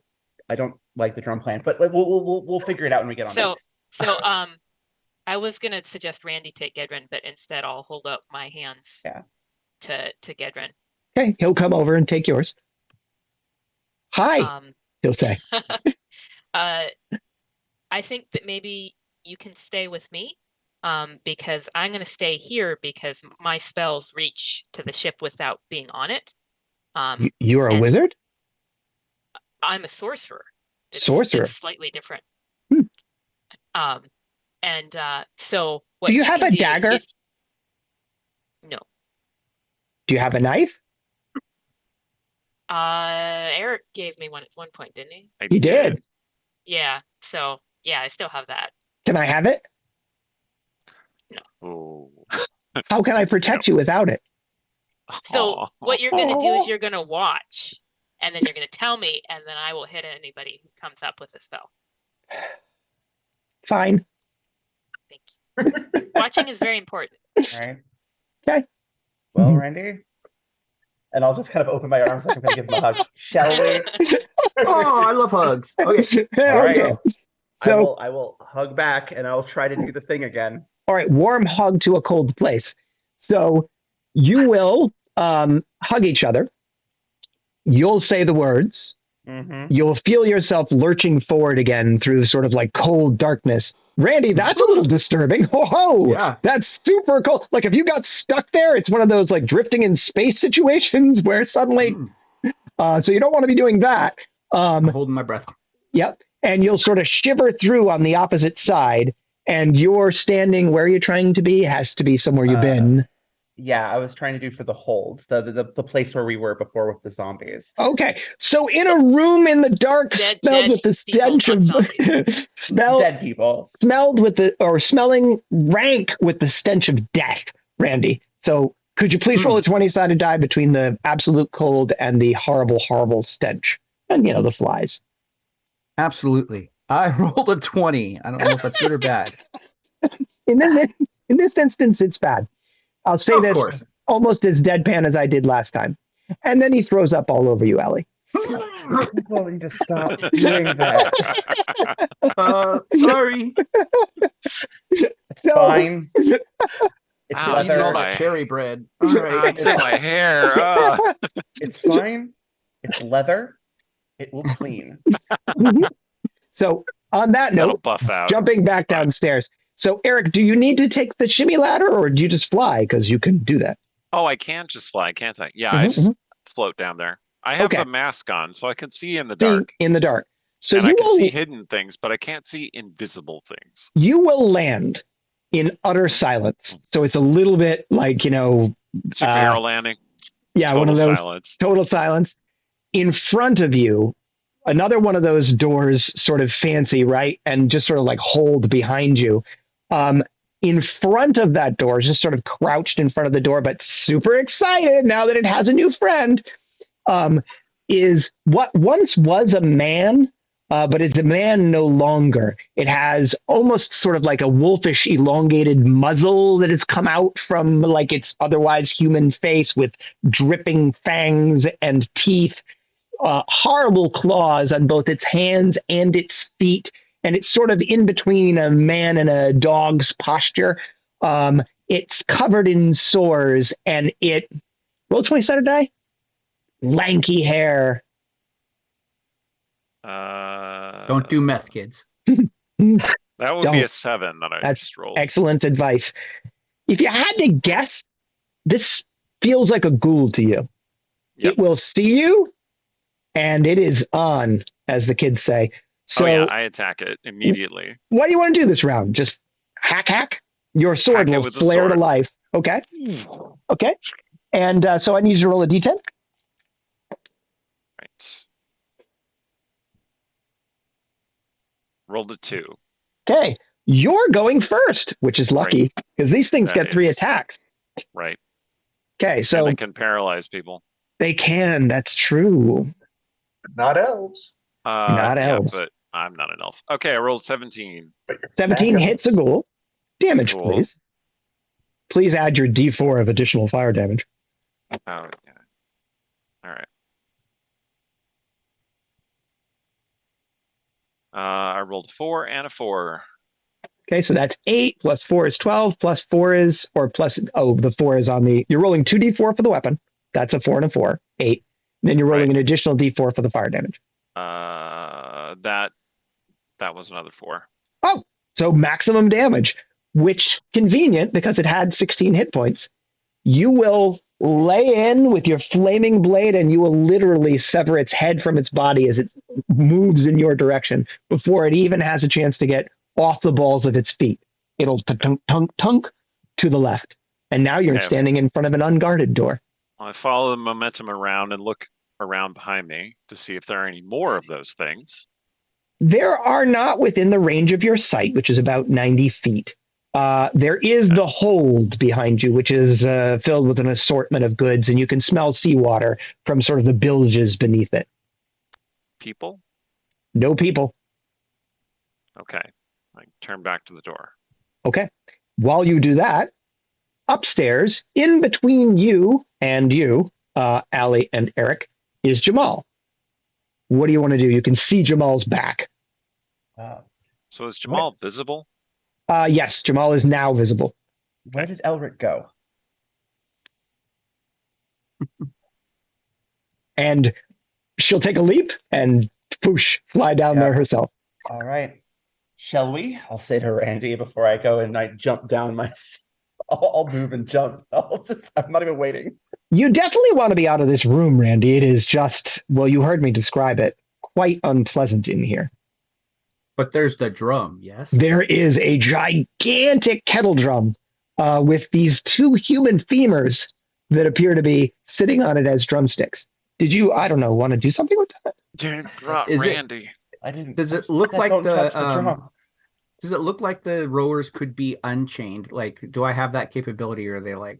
like the drum plan, but we'll figure it out when we get on. So I was gonna suggest Randy take Gedrin, but instead I'll hold up my hands. Yeah. To Gedrin. Okay, he'll come over and take yours. Hi, he'll say. I think that maybe you can stay with me, because I'm gonna stay here because my spells reach to the ship without being on it. You're a wizard? I'm a sorcerer. Sorcerer. It's slightly different. So what do you have a dagger? No. Do you have a knife? Eric gave me one at one point, didn't he? He did. Yeah. So yeah, I still have that. Can I have it? No. Oh. How can I protect you without it? So what you're gonna do is you're gonna watch, and then you're gonna tell me, and then I will hit anybody who comes up with a spell. Fine. Thank you. Watching is very important. All right. Okay. Well, Randy, And I'll just kind of open my arms like I'm going to give him a hug. Shall we? Oh, I love hugs. Okay. All right. Okay. So, I will hug back and I'll try to do the thing again. all right, warm hug to a cold place. So you will hug each other. You'll say the words. Mm-hmm. You'll feel yourself lurching forward again through sort of like cold darkness. Randy, that's a little disturbing. Whoa, Yeah. that's super cold. Like if you got stuck there, it's one of those like drifting in space situations where suddenly, so you don't want to be doing that. I'm holding my breath. Yep. And you'll sort of shiver through on the opposite side, and you're standing where you're trying to be has to be somewhere you've been. Yeah, I was trying to do for the hold, the place where we were before with the zombies. Okay, so in a room in the dark, smelled with the stench of dead people, smelled with smelling rank with the stench of death, Randy. So could you please roll a 20-sided die between the absolute cold and the horrible, horrible stench, and the flies? Absolutely. I rolled a 20. I don't know if that's good or bad. In this instance, it's bad. I'll say this course. almost as deadpan as I did last time. And then he throws up all over you, Ellie. People need to stop doing that. Sorry. It's fine. It's Ow, Eating all that cherry bread. All right. It's in my hair. It's fine. It's leather. It will clean. So on that That'll note, buff out. jumping back downstairs. So Eric, do you need to take the shimmy ladder or do you just fly? Because you can do that. Oh, I can just fly, can't I? Yeah, I just float down there. I have a mask on, so I can see in the dark. In the dark. So and you I can will see hidden things, but I can't see invisible things. You will land in utter silence. So it's a little bit like, Superhero landing. Yeah, Total one of those silence. Total silence. In front of you, another one of those doors, sort of fancy, right? And just sort of like hold behind you. In front of that door, just sort of crouched in front of the door, but super excited now that it has a new friend, is what once was a man, but it's a man no longer. It has almost sort of like a wolfish, elongated muzzle that has come out from like its otherwise human face with dripping fangs and teeth, horrible claws on both its hands and its feet. And it's sort of in between a man and a dog's posture. It's covered in sores, and roll 20-sided die. Lanky hair. Don't do meth, kids. That would be a 7 that I just rolled. Excellent advice. If you had to guess, this feels like a ghoul to you. Yep. It will see you, and it is on, as the kids say. So, I attack it immediately. What do you want to do this round? Just hack? Your sword will flare to life. Okay. Okay. And so I need you to roll a d10. Right. Rolled a 2. Okay. You're going first, which is lucky because these things get 3 attacks. Right. Okay. So and they can paralyze people. They can. That's true. Not elves. Not elves. But I'm not an elf. Okay, I rolled 17. 17 hits a ghoul. Damage, please. Please add your d4 of additional fire damage. Oh, yeah. All right. I rolled 4 and a 4. Okay, so that's 8 plus 4 is 12 plus 4 is, the 4 is on the, you're rolling 2d4 for the weapon. That's a 4 and a 4, 8. Then you're rolling an additional d4 for the fire damage. That was another 4. Oh, so maximum damage, which convenient because it had 16 hit points. You will lay in with your flaming blade and you will literally sever its head from its body as it moves in your direction before it even has a chance to get off the balls of its feet. It'll tunk to the left. And now you're standing in front of an unguarded door. I follow the momentum around and look around behind me to see if there are any more of those things. There are not within the range of your sight, which is about 90 feet. There is the hold behind you, which is filled with an assortment of goods, and you can smell seawater from sort of the bilges beneath it. People? No people. Okay. I turn back to the door. Okay. While you do that, upstairs, in between you and you, Allie, and Eric, is Jamal. What do you want to do? You can see Jamal's back. So is Jamal visible? Yes, Jamal is now visible. Where did Elric go? And she'll take a leap and whoosh, fly down there herself. All right. Shall we? I'll say to Randy before I go and I jump down my. I'll move and jump. I'm not even waiting. You definitely want to be out of this room, Randy. It is just, well, you heard me describe it, quite unpleasant in here. But there's the drum, yes? There is a gigantic kettle drum with these 2 human femurs that appear to be sitting on it as drumsticks. Did you, I don't know, want to do something with that? Dude, brought Is it- Randy. I didn't. Does it look like Don't touch the drum. does it look like the rowers could be unchained? Like, do I have that capability, or are they like?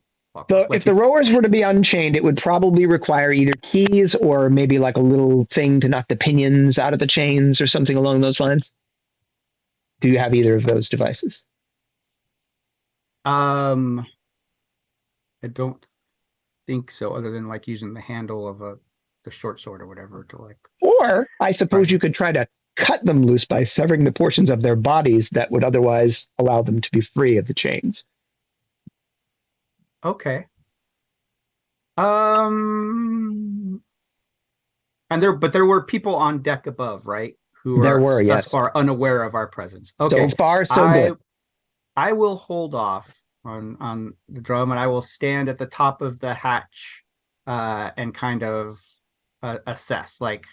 So if the rowers were to be unchained, it would probably require either keys or maybe like a little thing to knock the pinions out of the chains or something along those lines. Do you have either of those devices? I don't think so, other than like using the handle of the short sword or whatever to like. Or I suppose you could try to cut them loose by severing the portions of their bodies that would otherwise allow them to be free of the chains. Okay. And there were people on deck above, right? Who yes. are unaware of our presence. Okay. So far, so good. I will hold off on the drum, and I will stand at the top of the hatch and kind of assess like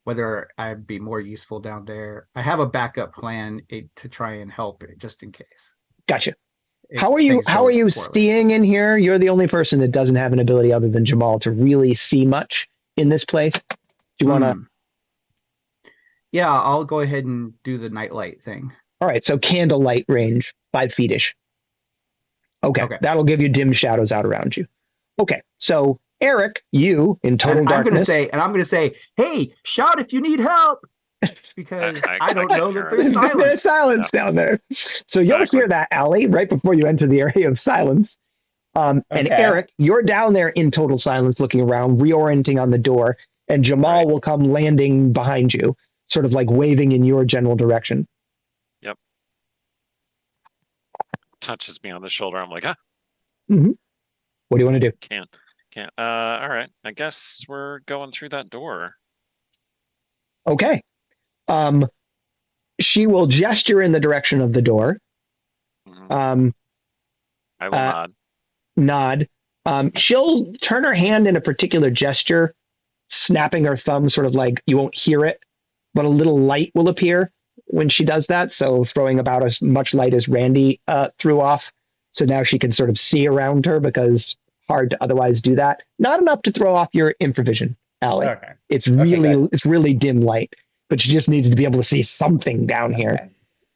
whether I'd be more useful down there. I have a backup plan to try and help it just in case. Gotcha. How are you seeing in here? You're the only person that doesn't have an ability other than Jamal to really see much in this place. Do you want to? Yeah, I'll go ahead and do the nightlight thing. All right, so candlelight range, 5 feet-ish. Okay, that'll give you dim shadows out around you. Okay, so Eric, you in total darkness. I'm gonna say, hey, shout if you need help, because I don't know that there's silence. There's silence down there. So you'll hear that, Allie, right before you enter the area of silence. And Eric, you're down there in total silence, looking around, reorienting on the door, and Jamal will come landing behind you, sort of like waving in your general direction. Yep. Touches me on the shoulder. I'm like, ah. Mm-hmm. What do you want to do? Can't. All right. I guess we're going through that door. Okay. She will gesture in the direction of the door. Mm-hmm. I will nod. She'll turn her hand in a particular gesture, snapping her thumb, sort of like you won't hear it, but a little light will appear when she does that. So throwing about as much light as Randy threw off. So now she can sort of see around her, because hard to otherwise do that. Not enough to throw off your infravision, Allie. Okay. It's really dim light, but you just needed to be able to see something down here.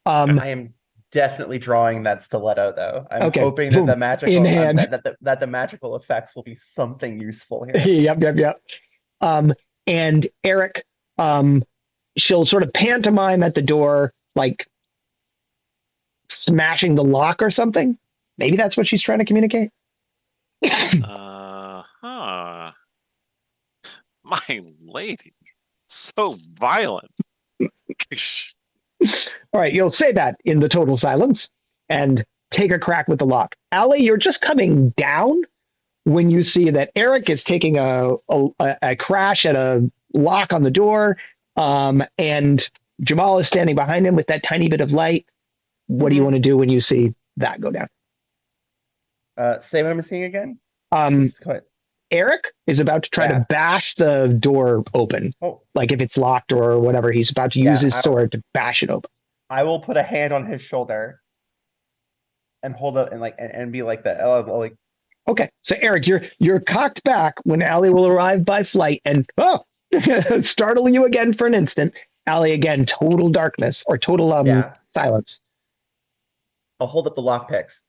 I am definitely drawing that stiletto, though. I'm hoping that the magical that the magical effects will be something useful here. Yep. And Eric, she'll sort of pantomime at the door, like smashing the lock or something. Maybe that's what she's trying to communicate. My lady, so violent. All right, you'll say that in the total silence and take a crack with the lock. Allie, you're just coming down when you see that Eric is taking a crash at a lock on the door, and Jamal is standing behind him with that tiny bit of light. What do you want to do when you see that go down? Say what I'm seeing again? Eric is about to try to bash the door open. Like if it's locked or whatever, he's about to use his sword to bash it open. I will put a hand on his shoulder and hold it and be like that. Okay, so Eric, you're cocked back when Allie will arrive by flight and startle you again for an instant. Allie again, total darkness or total silence. I'll hold up the lockpicks.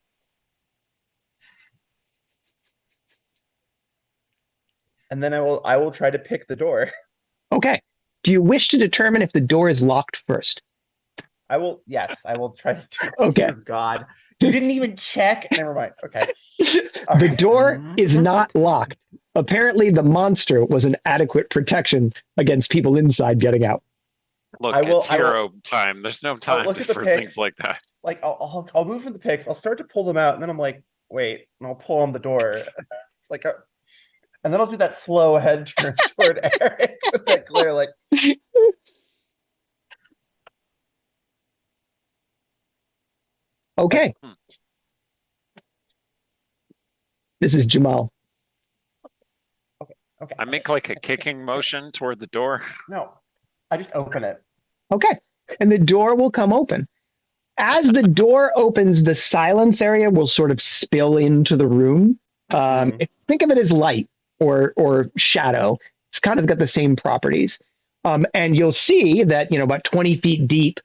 And then I will try to pick the door. Okay. Do you wish to determine if the door is locked first? Yes, I will try to do it. Okay. Oh, God. You didn't even check? Never mind. Okay. The door is not locked. Apparently, the monster was an adequate protection against people inside getting out. Look, I will- it's I will- hero time. There's no I'll time look at the for pics. things like that. Like I'll move from the picks. I'll start to pull them out, and then I'm like, wait, and I'll pull on the door. It's like and then I'll do that slow head turn toward Eric with that glare, like, Okay, Hmm. this is Jamal. okay. I make like a kicking motion toward the door. No, I just open it. Okay, and the door will come open. As the door opens, the silence area will sort of spill into the room. Think of it as light or shadow. It's kind of got the same properties. And you'll see that, about 20 feet deep,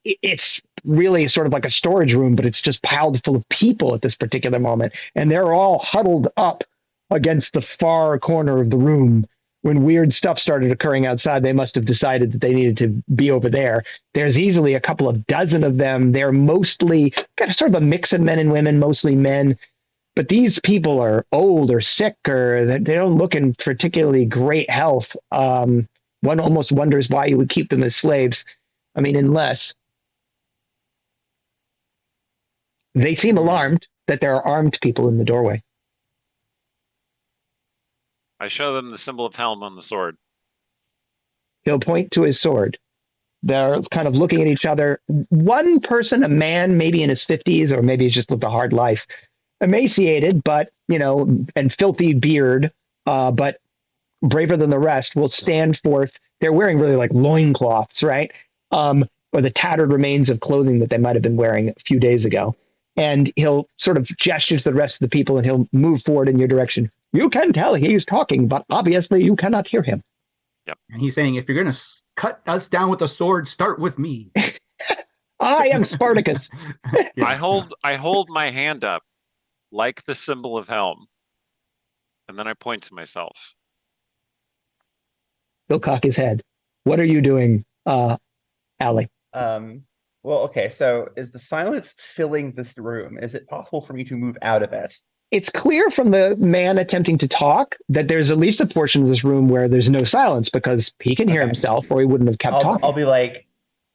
it's really sort of like a storage room, but it's just piled full of people at this particular moment. And they're all huddled up against the far corner of the room. When weird stuff started occurring outside, they must have decided that they needed to be over there. There's easily a couple of dozen of them. They're mostly kind of sort of a mix of men and women, mostly men. But these people are old or sick, or they don't look in particularly great health. One almost wonders why you would keep them as slaves. I mean, unless they seem alarmed that there are armed people in the doorway. I show them the symbol of Helm on the sword. He'll point to his sword. They're kind of looking at each other. One person, a man, maybe in his 50s, or maybe he's just lived a hard life, emaciated, but, and filthy beard, but braver than the rest, will stand forth. They're wearing really like loincloths, right? Or the tattered remains of clothing that they might have been wearing a few days ago. And he'll sort of gesture to the rest of the people and he'll move forward in your direction. You can tell he's talking, but obviously you cannot hear him. And he's saying, if you're going to cut us down with a sword, start with me. I am Spartacus. Yeah. I hold my hand up like the symbol of Helm. And then I point to myself. He'll cock his head. What are you doing, Allie? Well, okay, so is the silence filling this room? Is it possible for me to move out of it? It's clear from the man attempting to talk that there's at least a portion of this room where there's no silence because he can hear Okay. himself or he wouldn't have kept talking. I'll be like,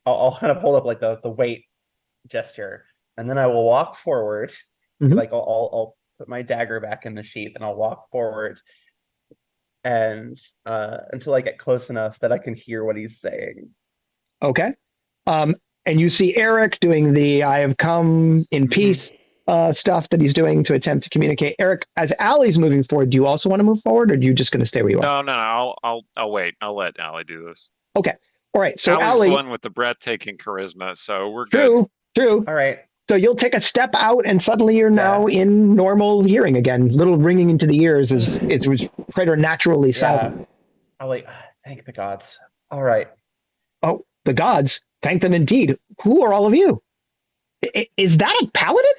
I'll kind of hold up like the wait gesture, and then I will walk forward. Mhm. Like I'll put my dagger back in the sheath, and I'll walk forward, and until I get close enough that I can hear what he's saying. Okay. And you see Eric doing the I have come in peace stuff that he's doing to attempt to communicate. Eric, as Allie's moving forward, do you also want to move forward or are you just going to stay where you are? No, I'll wait. I'll let Allie do this. Okay. All right. So Allie's Allie, the one with the breathtaking charisma, so we're good. True. All right. So you'll take a step out and suddenly you're now in normal hearing again. Little ringing into the ears as it was preternaturally silent. I'll like, thank the gods. All right. Oh, the gods. Thank them indeed. Who are all of you? Is that a paladin?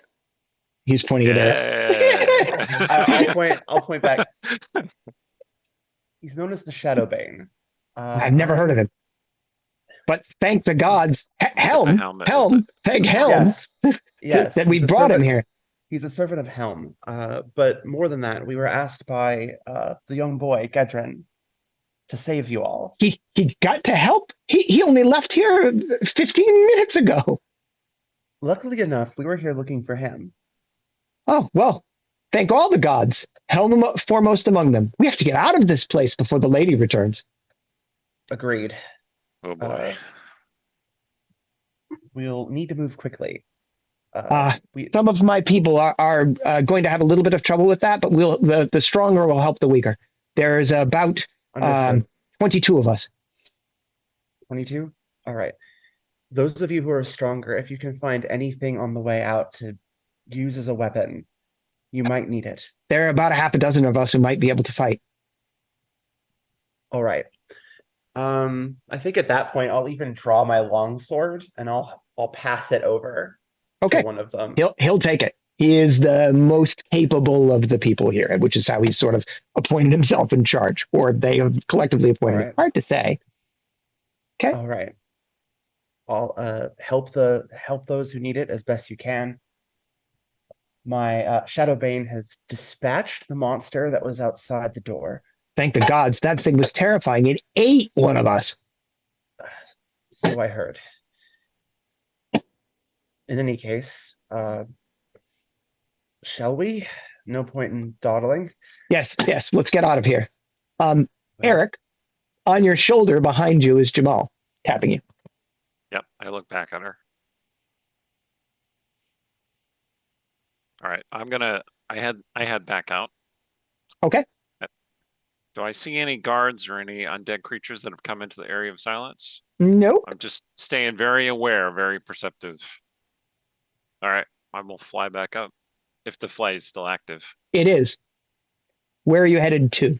He's pointing at Eric. I'll point back. He's known as the Shadowbane. I've never heard of him. But thank the gods. Helm. Thank Helm. Yes. That we brought him here. He's a servant of Helm. But more than that, we were asked by the young boy, Gedrin, to save you all. He got to help? He only left here 15 minutes ago. Luckily enough, we were here looking for him. Oh, well, thank all the gods. Helm foremost among them. We have to get out of this place before the lady returns. Agreed. Oh boy. We'll need to move quickly. Some of my people are going to have a little bit of trouble with that, but the stronger will help the weaker. There's about 22 of us. 22? All right. Those of you who are stronger, if you can find anything on the way out to use as a weapon, you might need it. There are about a half a dozen of us who might be able to fight. All right. I think at that point I'll even draw my longsword and I'll pass it over to one of them. He'll take it. He is the most capable of the people here, which is how he's sort of appointed himself in charge, or they have collectively appointed him. Hard to say. Okay. All right. I'll help those who need it as best you can. My Shadow Bane has dispatched the monster that was outside the door. Thank the gods, that thing was terrifying. It ate one of us. So I heard. In any case, shall we? No point in dawdling. Yes, let's get out of here. Well, Eric, on your shoulder behind you is Jamal, tapping you. Yep, I look back at her. All right, I head back out. Okay. Do I see any guards or any undead creatures that have come into the area of silence? Nope. I'm just staying very aware, very perceptive. All right, I will fly back up if the flight is still active. It is. Where are you headed to?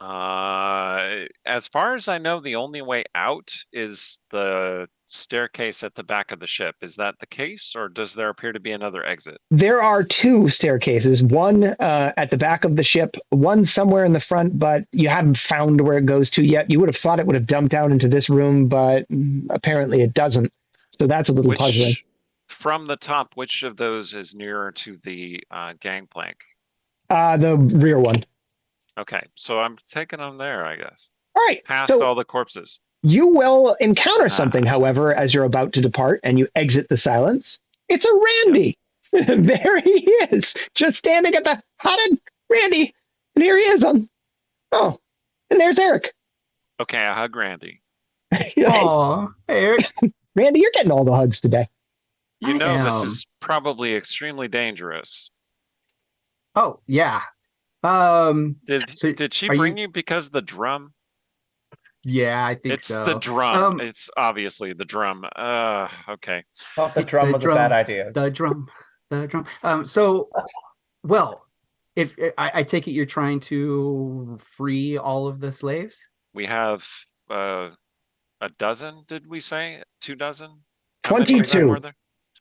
As far as I know, the only way out is the staircase at the back of the ship. Is that the case, or does there appear to be another exit? There are two staircases, one at the back of the ship, one somewhere in the front, but you haven't found where it goes to yet. You would have thought it would have dumped out into this room, but apparently it doesn't. So that's a little puzzling. From the top, which of those is nearer to the gangplank? The rear one. Okay, so I'm taking them there, I guess. All right. Past all the corpses. You will encounter something, however, as you're about to depart and you exit the silence. It's a Randy. Yep. There he is, just standing at the hotted Randy. And here he is on. Oh, and there's Eric. Okay, I hug Randy. Oh, Eric. Randy, you're getting all the hugs today. You know this is probably extremely dangerous. Oh, yeah. Did she bring you because of the drum? Yeah, I think so. It's the drum. It's obviously the drum. Okay. Thought the drum was a bad idea. The drum. So, well, if I take it you're trying to free all of the slaves? We have a dozen, did we say? 2 dozen? 22.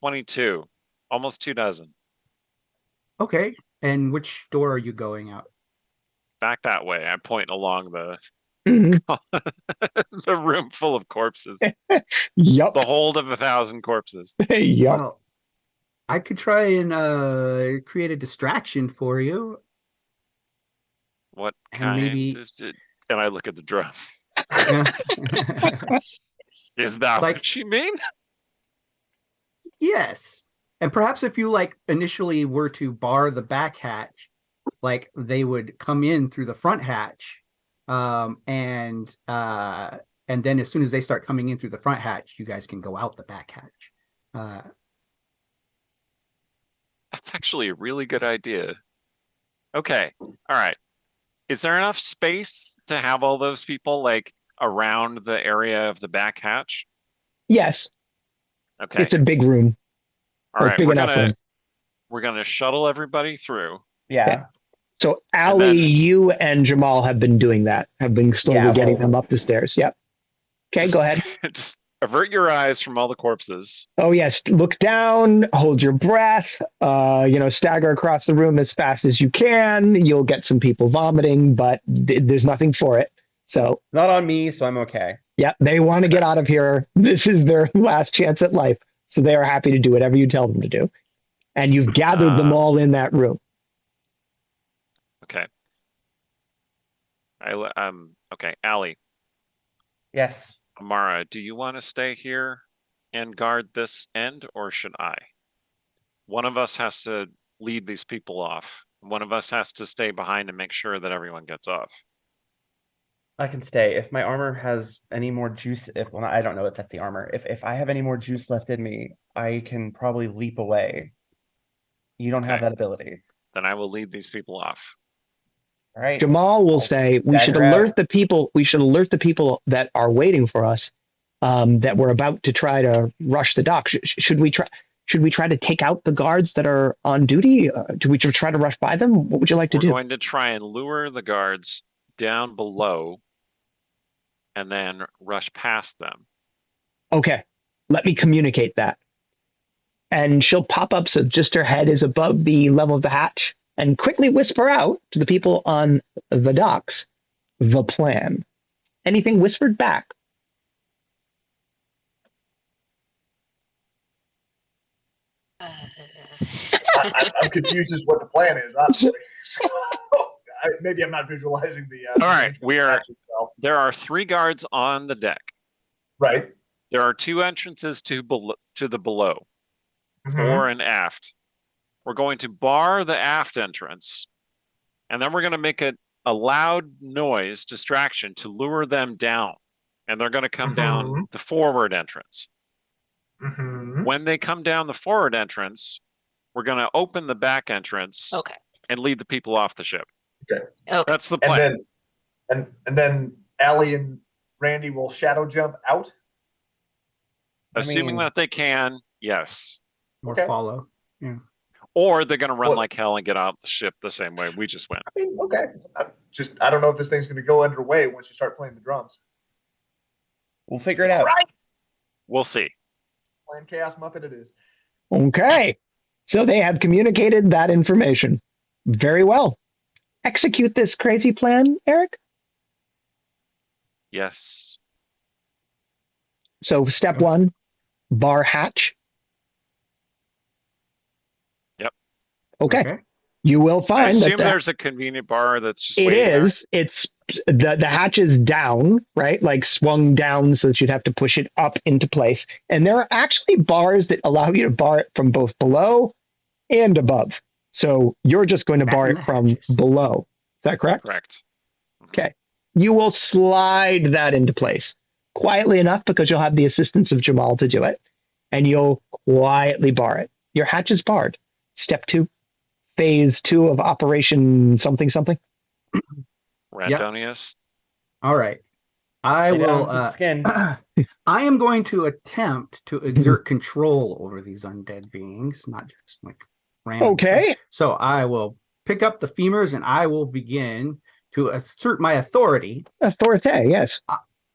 22. Almost 2 dozen. Okay. And which door are you going out? Back that way. I'm pointing along the the room full of corpses. Yup. The hold of 1,000 corpses. Yup. Well, I could try and create a distraction for you. What And kind maybe- is it? And I look at the drum. Is that Like- what you mean? Yes. And perhaps if you initially were to bar the back hatch, they would come in through the front hatch. And then as soon as they start coming in through the front hatch, you guys can go out the back hatch. That's actually a really good idea. Okay. All right. Is there enough space to have all those people around the area of the back hatch? Yes. Okay. It's a big room. All right. Big enough room. We're gonna shuttle everybody through. Yeah. So Allie, you and Jamal have been doing that. Have been slowly getting them up the stairs. Yep. Okay, go ahead. Just avert your eyes from all the corpses. Oh yes, look down, hold your breath, stagger across the room as fast as you can. You'll get some people vomiting, but there's nothing for it. So Not on me, so I'm okay. yeah, they want to get out of here. This is their last chance at life. So they are happy to do whatever you tell them to do. And you've gathered them all in that room. Okay. Okay, Allie, Yes. Amara, do you want to stay here and guard this end, or should I? One of us has to lead these people off. One of us has to stay behind and make sure that everyone gets off. I can stay. If my armor has any more juice, I don't know if that's the armor. If I have any more juice left in me, I can probably leap away. You don't have Okay. that ability. Then I will lead these people off. All right. Jamal will say we should stagger out. alert the people. We should alert the people that are waiting for us. That we're about to try to rush the dock. Should we try? Should we try to take out the guards that are on duty? Do we try to rush by them? What would you like to We're do? going to try and lure the guards down below and then rush past them. Okay, let me communicate that. And she'll pop up so just her head is above the level of the hatch and quickly whisper out to the people on the docks the plan. Anything whispered back? I'm confused as to what the plan is, honestly. Maybe I'm not visualizing the. All right, arrangement of the match itself. there are 3 guards on the deck. Right. There are 2 entrances to the below, Mhm. fore and aft. We're going to bar the aft entrance, and then we're going to make a loud noise distraction to lure them down, and they're going to come down the forward entrance. Mhm. When they come down the forward entrance, we're going to open the back entrance Okay. and lead the people off the ship. Okay. That's the And plan. then Allie and Randy will shadow jump out. Assuming that they can, yes. Or Okay. follow. Or they're going to run Well- like hell and get out the ship the same way we just went. I mean, okay. I don't know if this thing's going to go underway once you start playing the drums. We'll figure it out. Right. We'll see. Playing Chaos Muppet it is. Okay. So they have communicated that information. Very well. Execute this crazy plan, Eric. Yes. So step 1, bar hatch. Yep. Okay. You will I find assume that there's a convenient bar that's just it waiting there. is. It's the hatch is down, right? Like swung down so that you'd have to push it up into place. And there are actually bars that allow you to bar it from both below and above. So you're just going to bar And it the from hatches. below. Is that correct? Correct. Okay. You will slide that into place quietly enough because you'll have the assistance of Jamal to do it. And you'll quietly bar it. Your hatch is barred. Step 2, phase 2 of Operation something something. Randonius. All right. I Lay down will. some skin. I am going to attempt to exert control over these undead beings, not just like random. Okay. So I will pick up the femurs and I will begin to assert my authority. Authority, yes.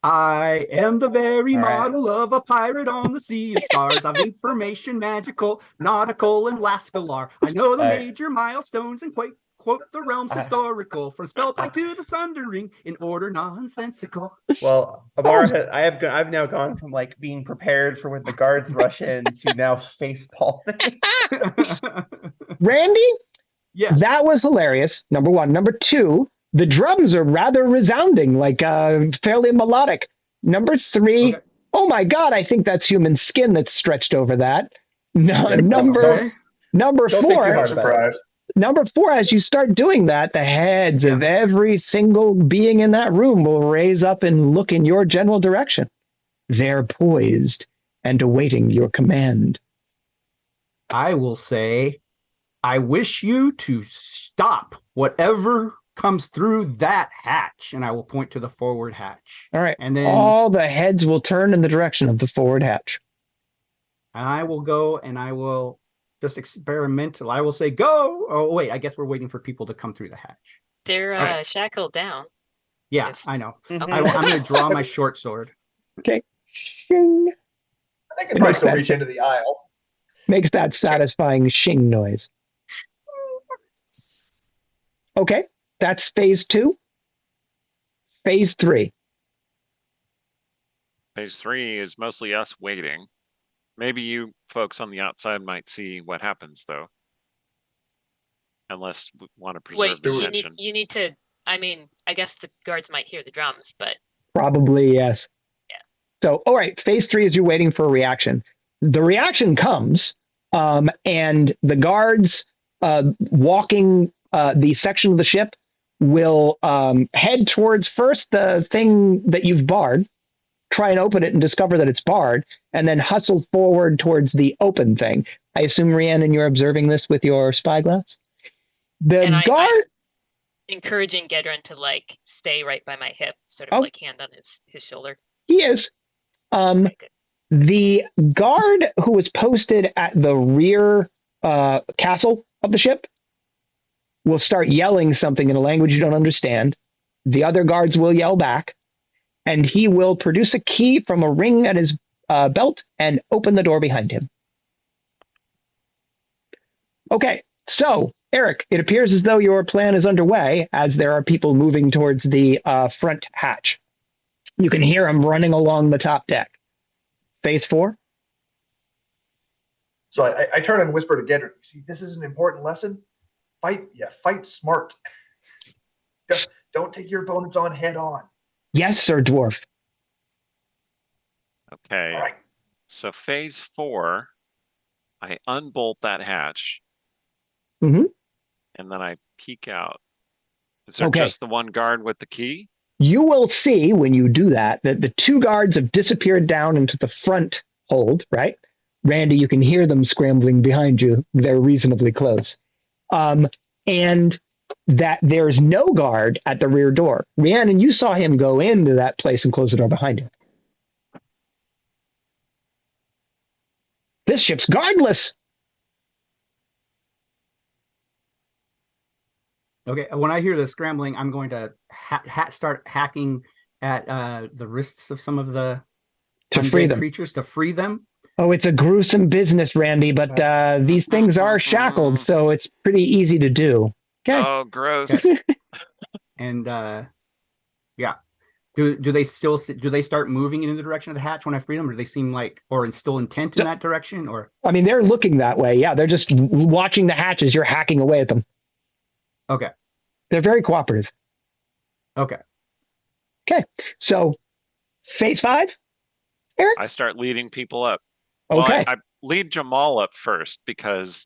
I am the very All right. model of a pirate on the sea of stars of information, magical, nautical, and lascalar. I know the All right. major milestones and quote the realms historical, from spellpipe to the sundering, in order nonsensical. Well, Amara, I've now gone from like being prepared for when the guards rush in to now face palming. Randy, Yes. that was hilarious. Number 1. Number 2, the drums are rather resounding, like fairly melodic. Number 3, Okay. oh my God, I think that's human skin that's stretched over that. No, Yeah, number Okay. number Don't think too 4, hard about it. Surprise. number 4, as you start doing that, the heads of every single being in that room will raise up and look in your general direction. They're poised and awaiting your command. I will say, I wish you to stop whatever comes through that hatch, and I will point to the forward hatch. All right. And then All the heads will turn in the direction of the forward hatch. I will go and I will just experimental. I will say go. Oh wait, I guess we're waiting for people to come through the hatch. They're Okay. shackled down. Yeah, Yes. I know. Mhm. I'm going to draw my short sword. Okay. Shing. I think it might still reach into the aisle. Makes that satisfying shing noise. Okay, that's phase 2. Phase 3. Phase 3 is mostly us waiting. Maybe you folks on the outside might see what happens, though. Unless we want to preserve Wait, the you tension. need to. I mean, I guess the guards might hear the drums, but Probably, yes. Yeah. So, all right, phase 3 is you're waiting for a reaction. The reaction comes, and the guards walking the section of the ship will head towards first the thing that you've barred, try and open it and discover that it's barred, and then hustle forward towards the open thing. I assume, Rhiannon, you're observing this with your spyglass? The And guard... I'm encouraging Gedron to like stay right by my hip, sort of Oh. like hand on his shoulder. He is. Okay, good. The guard who was posted at the rear castle of the ship will start yelling something in a language you don't understand. The other guards will yell back, and he will produce a key from a ring at his belt and open the door behind him. Okay, so, Eric, it appears as though your plan is underway, as there are people moving towards the front hatch. You can hear them running along the top deck. Phase 4? So I turn and whisper to Gedrick. See, this is an important lesson. Fight smart. Don't take your opponents on head on. Yes, sir, dwarf. Okay. All right. So phase 4, I unbolt that hatch. Mm-hmm. And then I peek out. Is there Okay. just the one guard with the key? You will see when you do that the 2 guards have disappeared down into the front hold, right? Randy, you can hear them scrambling behind you. They're reasonably close. And that there's no guard at the rear door. Rhiannon, you saw him go into that place and close the door behind him. This ship's guardless. Okay, when I hear the scrambling, I'm going to start hacking at the wrists of some of the To free undead them. creatures to free them. Oh, it's a gruesome business, Randy, but these things are shackled, so it's pretty easy to do. Okay. Oh, gross. Okay. And yeah, do they start moving in the direction of the hatch when I free them, or do they seem like or still intent in that direction? Or I mean, they're looking that way. Yeah, they're just watching the hatch as you're hacking away at them. okay, They're very cooperative. okay. So, phase 5, Eric. I start leading people up. Okay. Well, I lead Jamal up first because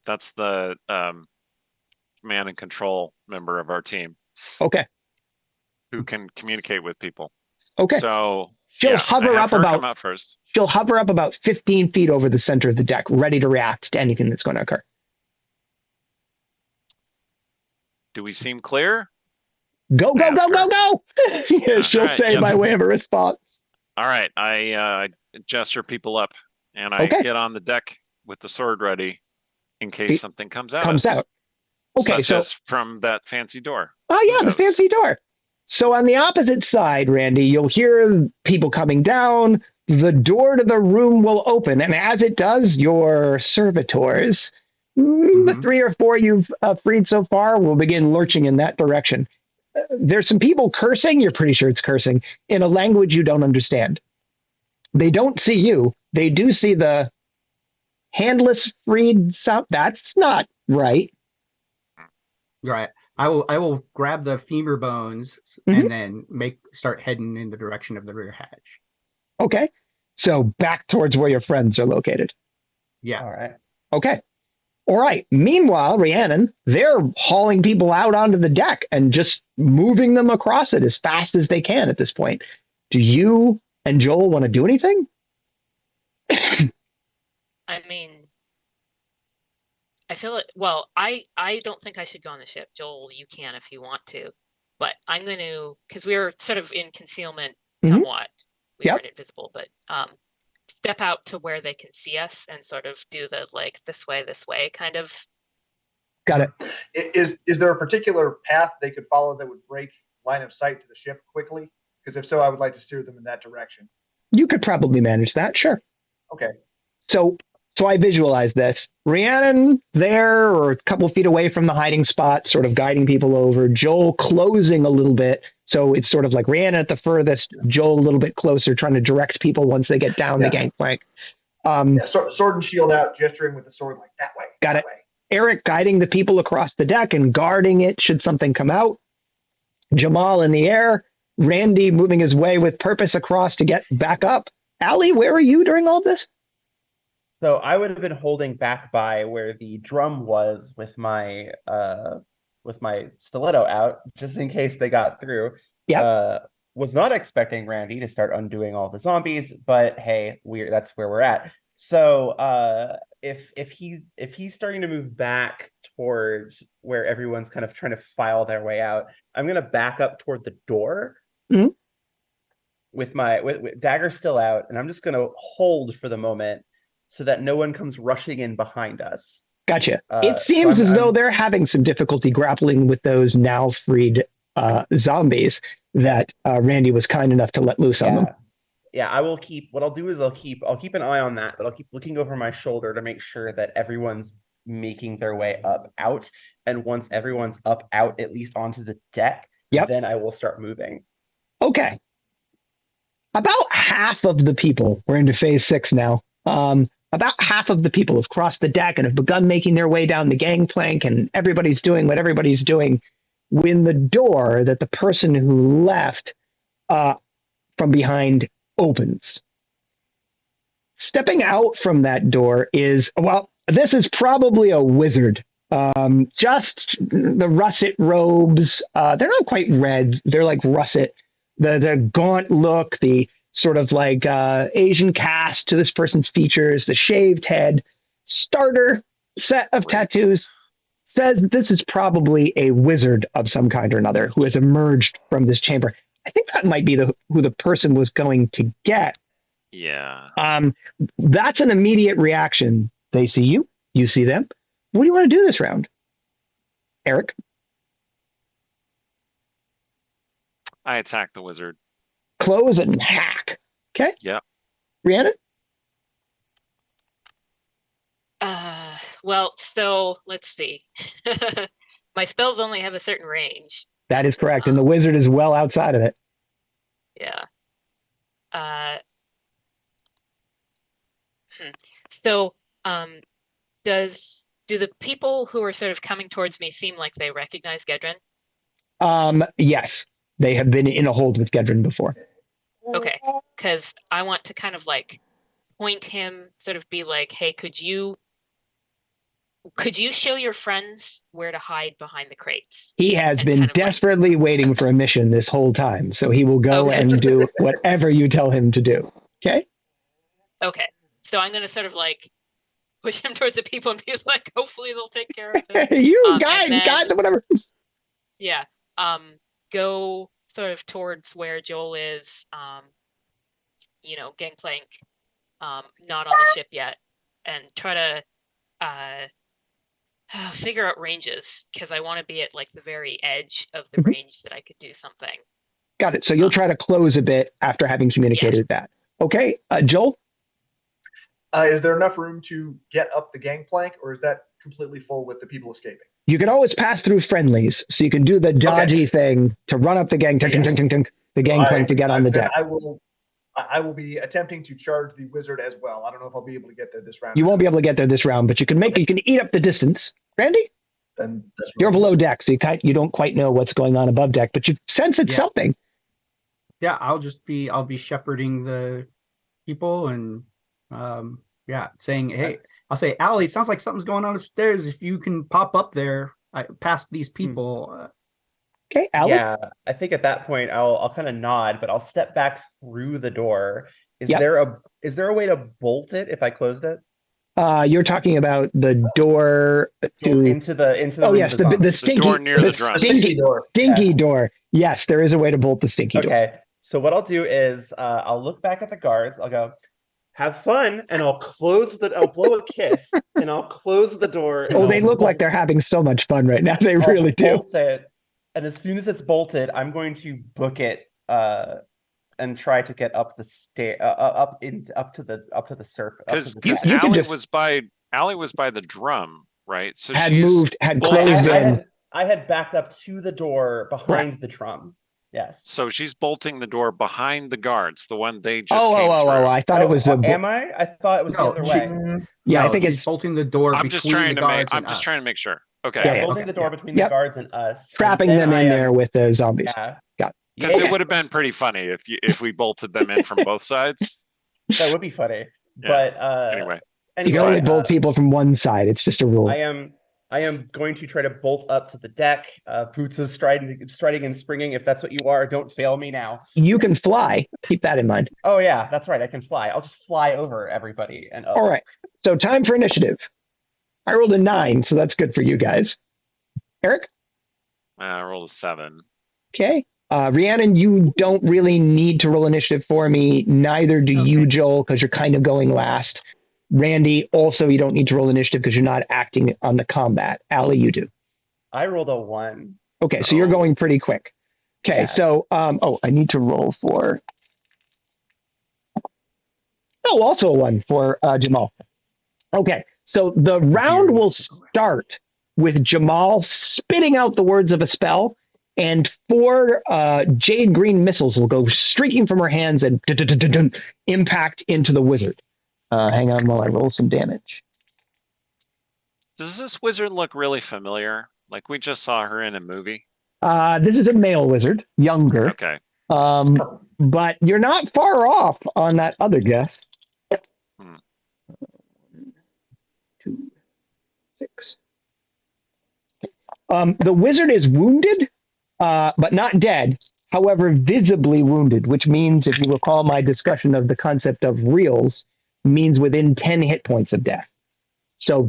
that's the command and control member of our team Okay. who can communicate with people. Okay. So She'll yeah, hover I have up her about come out first. She'll hover up about 15 feet over the center of the deck, ready to react to anything that's going to occur. Do we seem clear? Go, go, go, go, go! Yeah, she'll right, say yep. by way of a response. All right, I gesture people up, and I Okay. get on the deck with the sword ready in case something comes out. Comes out. Okay, such so as from that fancy door. oh yeah, the knows? fancy door. So on the opposite side, Randy, you'll hear people coming down. The door to the room will open, and as it does, your servitors, the 3 or 4 you've freed so far, will begin lurching in that direction. There's some people cursing. You're pretty sure it's cursing in a language you don't understand. They don't see you. They do see the handless freed sound. That's not right. Right. I will grab the femur bones Mhm. and then start heading in the direction of the rear hatch. Okay. So back towards where your friends are located. Yeah. All right. Okay. All right. Meanwhile, Rhiannon, they're hauling people out onto the deck and just moving them across it as fast as they can at this point. Do you and Joel want to do anything? I mean, I feel it. Well, I don't think I should go on the ship. Joel, you can if you want to, but I'm going to, because we were sort of in concealment somewhat. We Yep. weren't invisible, but step out to where they can see us and sort of do the like this way kind of. Got it. Is there a particular path they could follow that would break line of sight to the ship quickly? Because if so, I would like to steer them in that direction. You could probably manage that. Sure. Okay. So I visualize this. Rhiannon there or a couple feet away from the hiding spot, sort of guiding people over. Joel closing a little bit. So it's sort of like Rhiannon at the furthest, Joel a little bit closer, trying to direct people once they get down the gangplank. Yeah, sword and shield out, gesturing with the sword like that way. Got that it. way. Eric guiding the people across the deck and guarding it should something come out. Jamal in the air. Randy moving his way with purpose across to get back up. Allie, where were you during all this? So I would have been holding back by where the drum was with my stiletto out, just in case they got through. Yeah. Was not expecting Randy to start undoing all the zombies, but hey, that's where we're at. So if he's starting to move back towards where everyone's kind of trying to file their way out, I'm gonna back up toward the door. Mhm. With my dagger still out, and I'm just gonna hold for the moment so that no one comes rushing in behind us. Gotcha. It seems as though they're having some difficulty grappling with those now freed zombies that Randy was kind enough to let loose on them. Yeah, I will keep. What I'll do is I'll keep an eye on that, but I'll keep looking over my shoulder to make sure that everyone's making their way up out. And once everyone's up out, at least onto the deck, then I will start moving. Okay. About half of the people, we're into phase 6 now, about half of the people have crossed the deck and have begun making their way down the gangplank, and everybody's doing what everybody's doing when the door that the person who left from behind opens. Stepping out from that door is, well, this is probably a wizard. Just the russet robes. They're not quite red. They're like russet. The gaunt look, the sort of like Asian cast to this person's features, the shaved head, starter set of tattoos, says this is probably a wizard of some kind or another who has emerged from this chamber. I think that might be who the person was going to get. Yeah. That's an immediate reaction. They see you, you see them. What do you want to do this round? Eric? I attack the wizard. Close and hack. Okay? Yep. Rhiannon? Well, so let's see. My spells only have a certain range. That is correct, and the wizard is well outside of it. Yeah. So, do the people who are sort of coming towards me seem like they recognize Gedrin? Yes, they have been in a hold with Gedrin before. Okay, because I want to kind of like point him, sort of be like, hey, could you show your friends where to hide behind the crates? He has And been kind of like- desperately waiting for a mission this whole time, so he will go Okay. and do whatever you tell him to do. Okay? Okay, so I'm going to sort of like push him towards the people and be like, hopefully they'll take care of him. You and guide, then- whatever. Yeah. Go sort of towards where Joel is, gangplank, not on the ship yet, and try to figure out ranges, because I want to be at like the very edge of the range that I could do something. Got it. So you'll try to close a bit after having communicated that. Okay, Joel? Is there enough room to get up the gangplank, or is that completely full with the people escaping? You can always pass through friendlies, so you can do the dodgy thing to run up the the gangplank to get on the deck. I will be attempting to charge the wizard as well. I don't know if I'll be able to get there this round. You won't be able to get there this round, but you can eat up the distance. Randy? Then that's You're below deck, so you don't quite know what's going on above deck, but you sense it's something. Yeah, I'll be shepherding the people and saying, hey, I'll say, Allie, sounds like something's going on upstairs. If you can pop up there past these people. Okay, Allie? Yeah, I think at that point I'll kind of nod, but I'll step back through the door. Is there a way to bolt it if I closed it? You're talking about the door into the Oh room yes, of the stinky door near the drum. stinky door. Stinky door. Yes, there is a way to bolt the stinky door. Okay, so what I'll do is I'll look back at the guards. I'll go, have fun, and I'll blow a kiss, and I'll close the door. Oh, they look like they're having so much fun right now. They really do. Bolt it, and as soon as it's bolted, I'm going to book it and try to get up the stair, up to the surface. Because You can Allie was by the drum, right? So had she's closed in. I had backed up to the door behind the drum. Yes. So she's bolting the door behind the guards, the one they just came Oh! through. I thought it was a. Am I? I thought it was the other way. Yeah, No, I think she's it's bolting the door I'm between just trying the to guards I'm and just us. trying to make sure. Okay. Yeah, Holding the door between Yep. the guards and us. trapping and them then in I am- there with the zombies. Yeah. Because Yeah. it would have been pretty funny if we bolted them in from both sides. That would be funny. Yeah. But Anyway. You can only bolt people from one side. It's just a rule. I am going to try to bolt up to the deck. Boots of striding and springing. If that's what you are, don't fail me now. You can fly. Keep that in mind. Oh yeah, that's right. I can fly. I'll just fly over everybody and up. All right. So time for initiative. I rolled a 9, so that's good for you guys. Eric? I rolled a 7. Okay. Rhiannon, you don't really need to roll initiative for me. Neither do you, Joel, because you're kind of going last. Randy, also, you don't need to roll initiative because you're not acting on the combat. Allie, you do. I rolled a 1. Okay, so you're going pretty quick. Okay, Yeah. so, I need to roll for... Oh, also a 1 for Jamal. Okay, so the round will start with Jamal spitting out the words of a spell, and 4 jade green missiles will go streaking from her hands and impact into the wizard. Hang on while I roll some damage. Does this wizard look really familiar? Like we just saw her in a movie? This is a male wizard, younger. Okay. But you're not far off on that other guess. 2, 6. The wizard is wounded, but not dead. However, visibly wounded, which means, if you recall my discussion of the concept of reels, means within 10 hit points of death. So,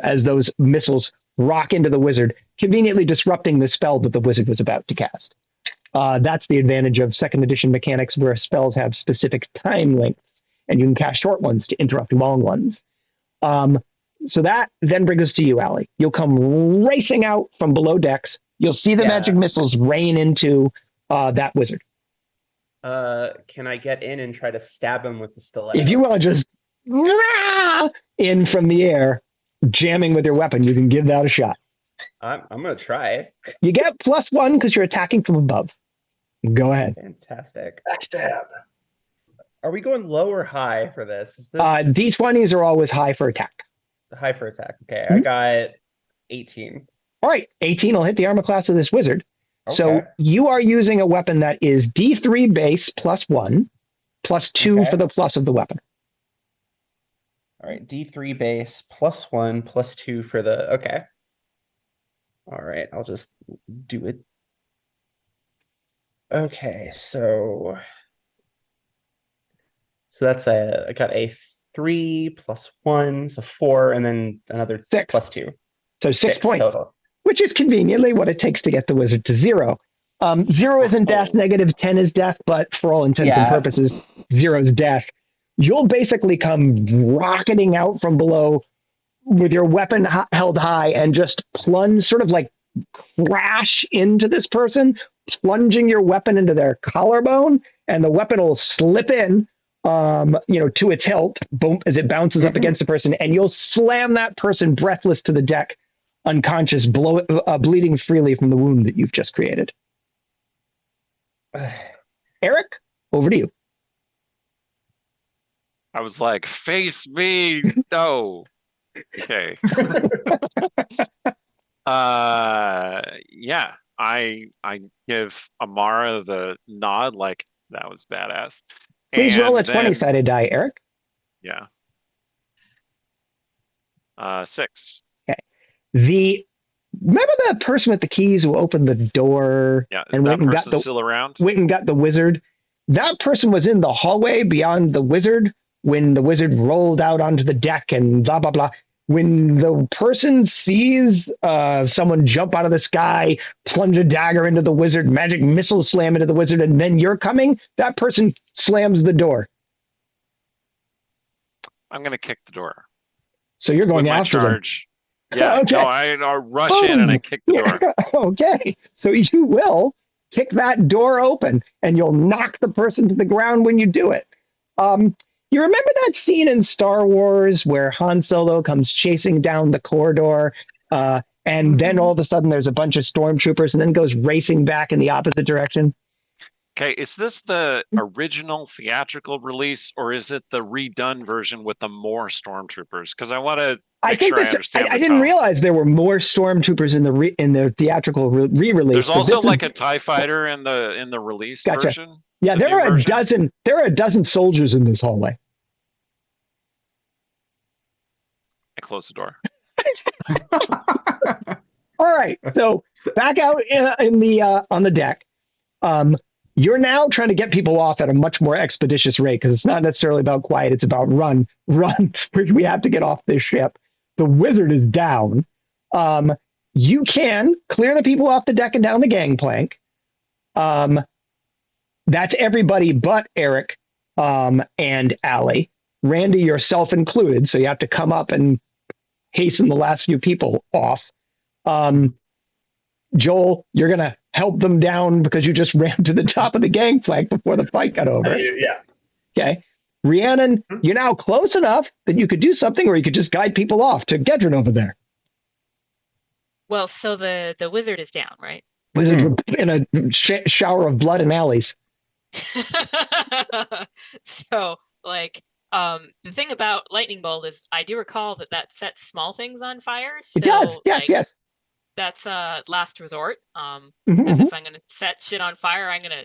as those missiles rock into the wizard, conveniently disrupting the spell that the wizard was about to cast. That's the advantage of second edition mechanics, where spells have specific time lengths, and you can cast short ones to interrupt long ones. So that then brings us to you, Allie. You'll come racing out from below decks. You'll see the magic missiles rain into that wizard. Can I get in and try to stab him with the stiletto? If you want to just in from the air, jamming with your weapon, you can give that a shot. I'm gonna try. You get +1 because you're attacking from above. Go ahead. Fantastic. Backstab. Are we going low or high for this? Is this D20s are always high for attack. high for attack? Okay, I got 18. All right, 18 will hit the armor class of this wizard. Okay. So you are using a weapon that is D3 base +1, +2 for the plus of the weapon. All right, D3 base +1 +2 for the okay. All right, I'll just do it. Okay, so that's I got a 3 +1, so 4, and then another 6 +2. So 6 points, total. which is conveniently what it takes to get the wizard to 0. 0 isn't death, -10 is death, but for all intents and purposes, 0 is death. You'll basically come rocketing out from below with your weapon held high and just plunge, sort of like crash into this person, plunging your weapon into their collarbone, and the weapon will slip in, to its hilt, boom, as it bounces up against the person, and you'll slam that person breathless to the deck, unconscious, bleeding freely from the wound that you've just created. Eric, over to you. I was like, face me. No. Okay. Yeah, I give Amara the nod, like that was badass. Please roll a And then- 20-sided die, Eric. Yeah. 6. Remember the person with the keys who opened the door Yeah, and that person's still around. went and got the wizard? That person was in the hallway beyond the wizard when the wizard rolled out onto the deck and blah, blah, blah. When the person sees someone jump out of the sky, plunge a dagger into the wizard, magic missile slam into the wizard, and then you're coming, that person slams the door. I'm gonna kick the door. So you're going With my after them. charge. Yeah, Okay. no, I rush in and I kick the door. Okay, so you will kick that door open, and you'll knock the person to the ground when you do it. You remember that scene in Star Wars where Han Solo comes chasing down the corridor, and then all of a sudden there's a bunch of stormtroopers, and then goes racing back in the opposite direction? Okay, is this the original theatrical release, or is it the redone version with the more stormtroopers? Because I want to make sure I understand. I didn't realize there were more stormtroopers in the theatrical re-release. There's also like a TIE fighter in the release version. Yeah, the there new are version? a dozen soldiers in this hallway. I close the door. All right, so back out in the on the deck. You're now trying to get people off at a much more expeditious rate, because it's not necessarily about quiet, it's about run. We have to get off this ship. The wizard is down. You can clear the people off the deck and down the gangplank. That's everybody but Eric and Allie. Randy, yourself included, so you have to come up and hasten the last few people off. Joel, you're going to help them down because you just ran to the top of the gangplank before the fight got over. Yeah. Okay. Rhiannon, you're now close enough that you could do something, or you could just guide people off to Gedrin over there. Well, so the wizard is down, right? Wizard in a shower of blood and alleys. So, like, The thing about lightning bolt is I do recall that sets small things on fire. It does. So Yes, like yes. that's last resort. Mhm, Because mhm. if I'm gonna set shit on fire, I'm gonna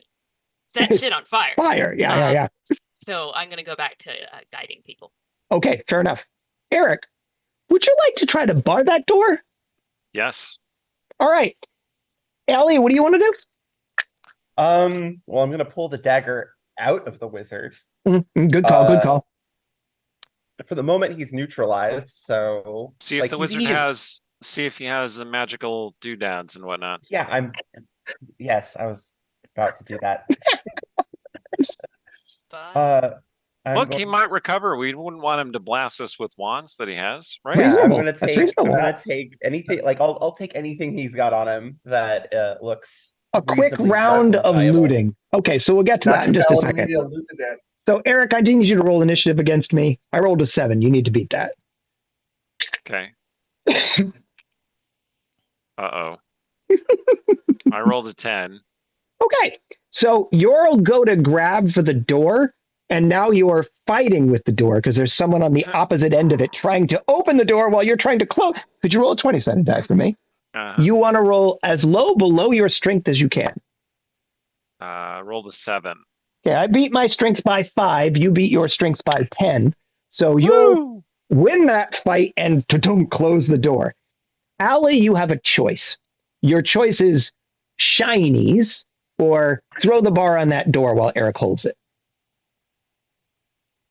set shit on fire. Fire. Yeah, yeah. So I'm gonna go back to guiding people. Okay, fair enough. Eric, would you like to try to bar that door? Yes. All right. Allie, what do you want to do? Well, I'm gonna pull the dagger out of the wizard. Good call. Good call. For the moment, he's neutralized, so See if like the wizard see if he has the magical doodads and whatnot. yeah, yes, I was about to do that. But I'm Look, he going, might recover. We wouldn't want him to blast us with wands that he has, right? yeah, Reasonable. That's I'm reasonable. gonna take anything, like I'll take anything he's got on him that looks A quick reasonably round of valuable. looting. Okay, so we'll get to that in just a second. Need to loot the dead. So, Eric, I need you to roll initiative against me. I rolled a 7. You need to beat that. Okay. Uh-oh. I rolled a 10. Okay, so you'll go to grab for the door, and now you are fighting with the door because there's someone on the opposite end of it trying to open the door while you're trying to close. Could you roll a 20-sided die for me? You want to roll as low below your strength as you can. Rolled a 7. Okay, I beat my strength by 5. You beat your strength by 10. So you'll win that fight and don't close the door. Allie, you have a choice. Your choice is shinies or throw the bar on that door while Eric holds it.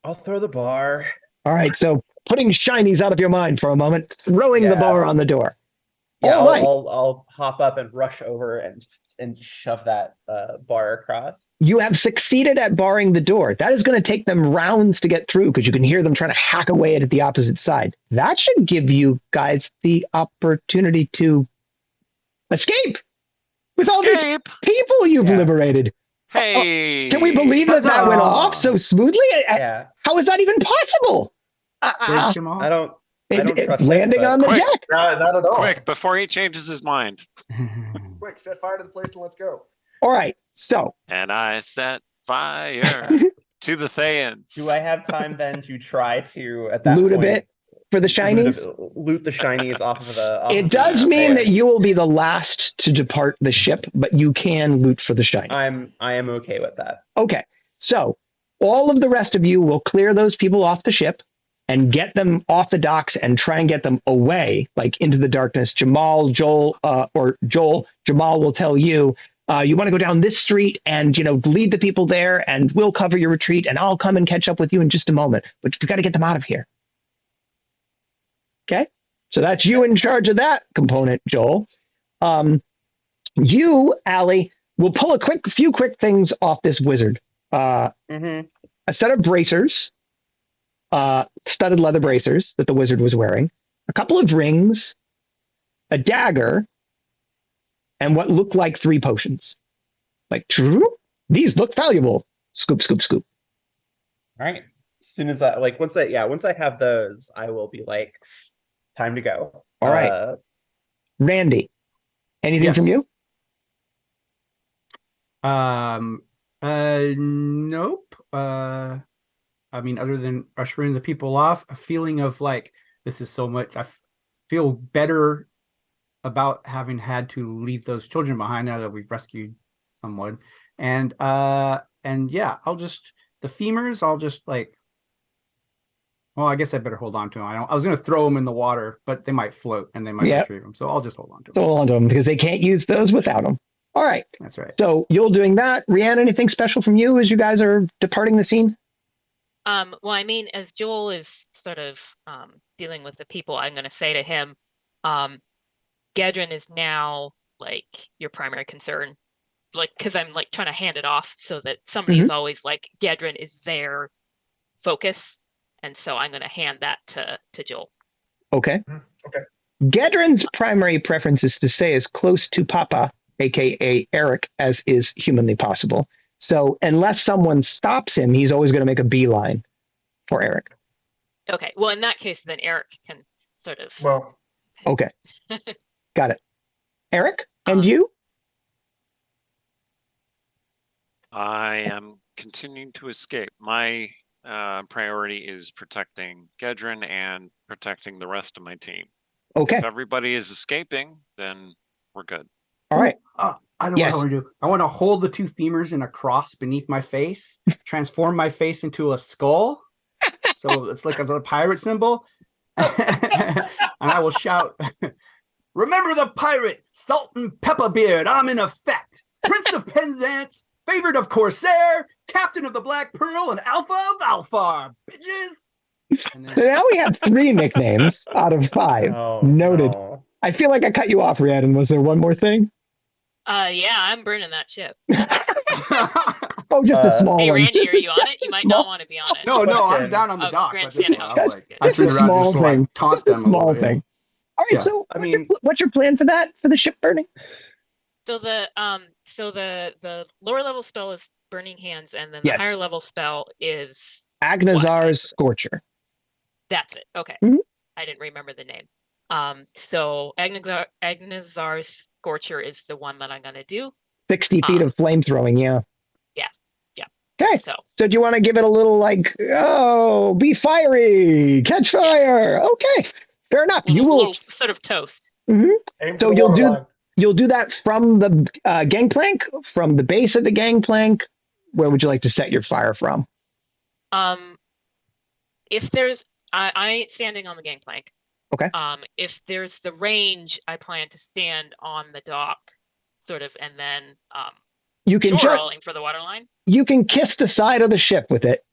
I'll throw the bar. All right, so putting shinies out of your mind for a moment, throwing the Yeah. bar on the door. Yeah, All right. I'll hop up and rush over and shove that bar across. You have succeeded at barring the door. That is going to take them rounds to get through because you can hear them trying to hack away at the opposite side. That should give you guys the opportunity to escape with all these people you've liberated. Hey! Can we believe that that went Huzzah! off so smoothly? Yeah, How is that even possible? Where's Jamal? I don't trust landing it, on the Quick. deck. Not at all. Quick, before he changes his mind. Quick, set fire to the place and let's go. All right, so And I set fire to the Thayans. Do I have time then to try to at that loot a point bit for the shinies. loot the shinies off of the? It does mean that you will be the last to depart the ship, but you can loot for the shiny. I am okay with that. Okay, so all of the rest of you will clear those people off the ship and get them off the docks and try and get them away, like into the darkness. Jamal will tell you, you want to go down this street and, lead the people there, and we'll cover your retreat, and I'll come and catch up with you in just a moment. But we've got to get them out of here. Okay, so that's you in charge of that component, Joel. You, Allie, will pull a few quick things off this wizard. A set of bracers, studded leather bracers that the wizard was wearing, a couple of rings, a dagger, and what looked like 3 potions. Like, these look valuable. Scoop, scoop, scoop. All right. As soon as once I have those, I will be like, time to go. All right. Randy, anything from you? Nope. I mean, other than ushering the people off, a feeling of like, this is so much. I feel better about having had to leave those children behind now that we've rescued someone. And yeah, the femurs, well, I guess I better hold on to them. I was going to throw them in the water, but they might float and they might retrieve them. So I'll just hold on to them. Hold on to them because they can't use those without them. All right. That's right. So you're doing that. Rianne, anything special from you as you guys are departing the scene? Well, I mean, as Joel is sort of dealing with the people, I'm going to say to him, Gedrin is now like your primary concern, like because I'm like trying to hand it off so that somebody is always like Gedrin is their focus, and so I'm going to hand that to Joel. Okay. Okay. Gedrin's primary preference is to stay as close to Papa, aka Eric, as is humanly possible. So unless someone stops him, he's always going to make a beeline for Eric. Okay. Well, in that case, then Eric can sort of. Well. Okay. Got it. Eric, and you? I am continuing to escape. My priority is protecting Gedrin and protecting the rest of my team. Okay. If everybody is escaping, then we're good. All right. I know what I want to do. I want to hold the two femurs in a cross beneath my face, transform my face into a skull, so it's like a pirate symbol, and I will shout, "Remember the pirate, Sultan Pepperbeard, I'm in effect. Prince of Penzance, favorite of Corsair, captain of the Black Pearl, and alpha of Alpha, bitches." And So then, now we have 3 nicknames out of 5. No, Noted. no. I feel like I cut you off, Rhiannon. Was there one more thing? Yeah, I'm burning that ship. Oh, just a small Hey, one. Randy, are you on it? You might Small- not want to be on it. no, I'm Question. down on the Oh, dock. Grant's But this standing one, on I'm it. like, Good. I Just turn a around small just to like thing. taunt Just a them small little bit. thing. All right, Yeah. so I mean, what's your plan for that, for the ship burning? So the lower level spell is Burning Hands, and then Yes. the higher level spell is Agnazar's Scorcher. That's it. Okay. Mhm. I didn't remember the name. So Agnazar's Scorcher is the one that I'm gonna do. 60 feet of flame throwing, yeah. Yeah, yeah. Okay. So So do you want to give it a little like, oh, be fiery, catch fire? Okay, fair enough. You will. little sort of toast. Mhm. Aim for So the you'll water do line. you'll do that from the gangplank, from the base of the gangplank. Where would you like to set your fire from? If there's I ain't standing on the gangplank. Okay. If there's the range, I plan to stand on the dock, sort of, and then You can sure, just I'll aim for the water line. you can kiss the side of the ship with it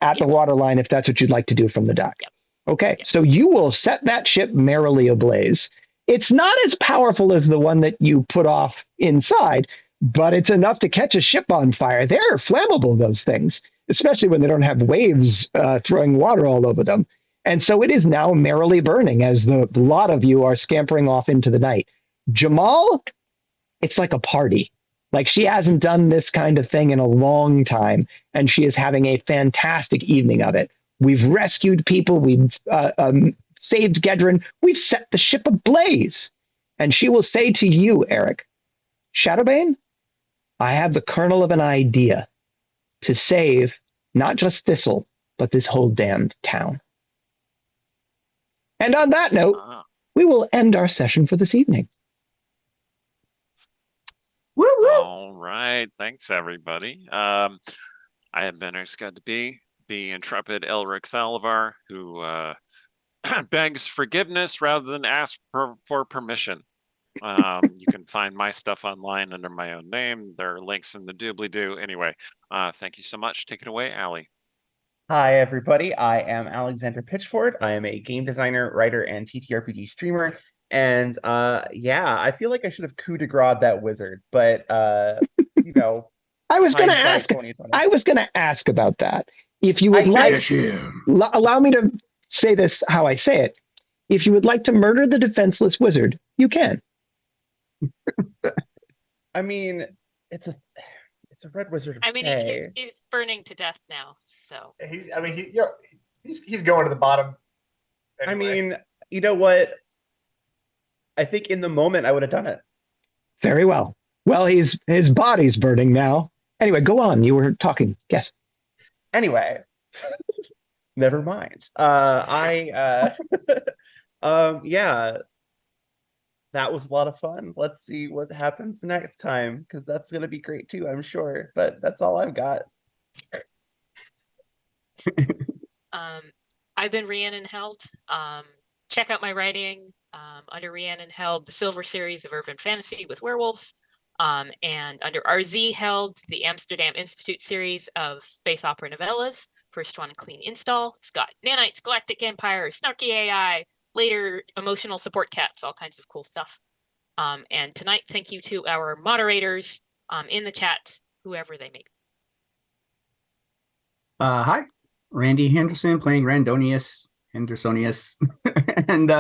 at the water line if that's what you'd like to do from the dock. Yep. Okay, Yep. so you will set that ship merrily ablaze. It's not as powerful as the one that you put off inside, but it's enough to catch a ship on fire. They're flammable, those things, especially when they don't have waves throwing water all over them. And so it is now merrily burning as the lot of you are scampering off into the night. Jamal, it's like a party. Like she hasn't done this kind of thing in a long time, and she is having a fantastic evening of it. We've rescued people. We've saved Gedrin. We've set the ship ablaze. And she will say to you, Eric, Shadowbane, I have the kernel of an idea to save not just Thistle, but this whole damned town. And on that note, we will end our session for this evening. Woo woo! All right. Thanks, everybody. I have been Scott to be the intrepid Elric Thalavar, who begs forgiveness rather than ask for permission. You can find my stuff online under my own name. There are links in the doobly-doo. Anyway, thank you so much. Take it away, Allie. Hi, everybody. I am Alexander Pitchford. I am a game designer, writer, and TTRPG streamer. And yeah, I feel like I should have coup de grace that wizard, but you know, I was going to hindsight ask. 2020. I was going to ask about that. If you would allow me to say this how I say it, if you would like to murder the defenseless wizard, you can. I mean, it's a red wizard. Of I mean, Fey. he's burning to death now. So He's going to the bottom. I anyway. mean, you know what? I think in the moment I would have done it. Very well. Well, his body's burning now. Anyway, go on. You were talking. Yes. Anyway, never mind. Yeah, that was a lot of fun. Let's see what happens next time, because that's gonna be great too, I'm sure. But that's all I've got. I've been Rhiannon Held. Check out my writing under Rhiannon Held, the Silver Series of Urban Fantasy with werewolves, and under RZ Held, the Amsterdam Institute series of space opera novellas. First one, clean install. It's got nanites, galactic empire, snarky AI, later emotional support cats, all kinds of cool stuff. And tonight, thank you to our moderators in the chat, whoever they may be. Hi, Randy Henderson playing Randonius Hendersonius. And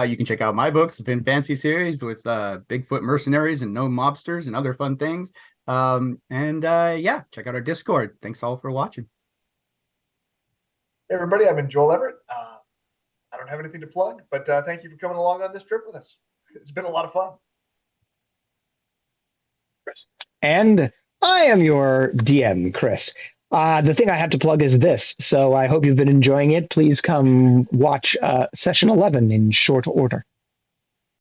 you can check out my books, the Fin Fancy series with Bigfoot mercenaries and gnome mobsters and other fun things. Yeah, check out our Discord. Thanks all for watching. Hey everybody, I'm Joel Everett. I don't have anything to plug, but thank you for coming along on this trip with us. It's been a lot of fun. And I am your DM, Chris. The thing I have to plug is this. So I hope you've been enjoying it. Please come watch session 11 in short order.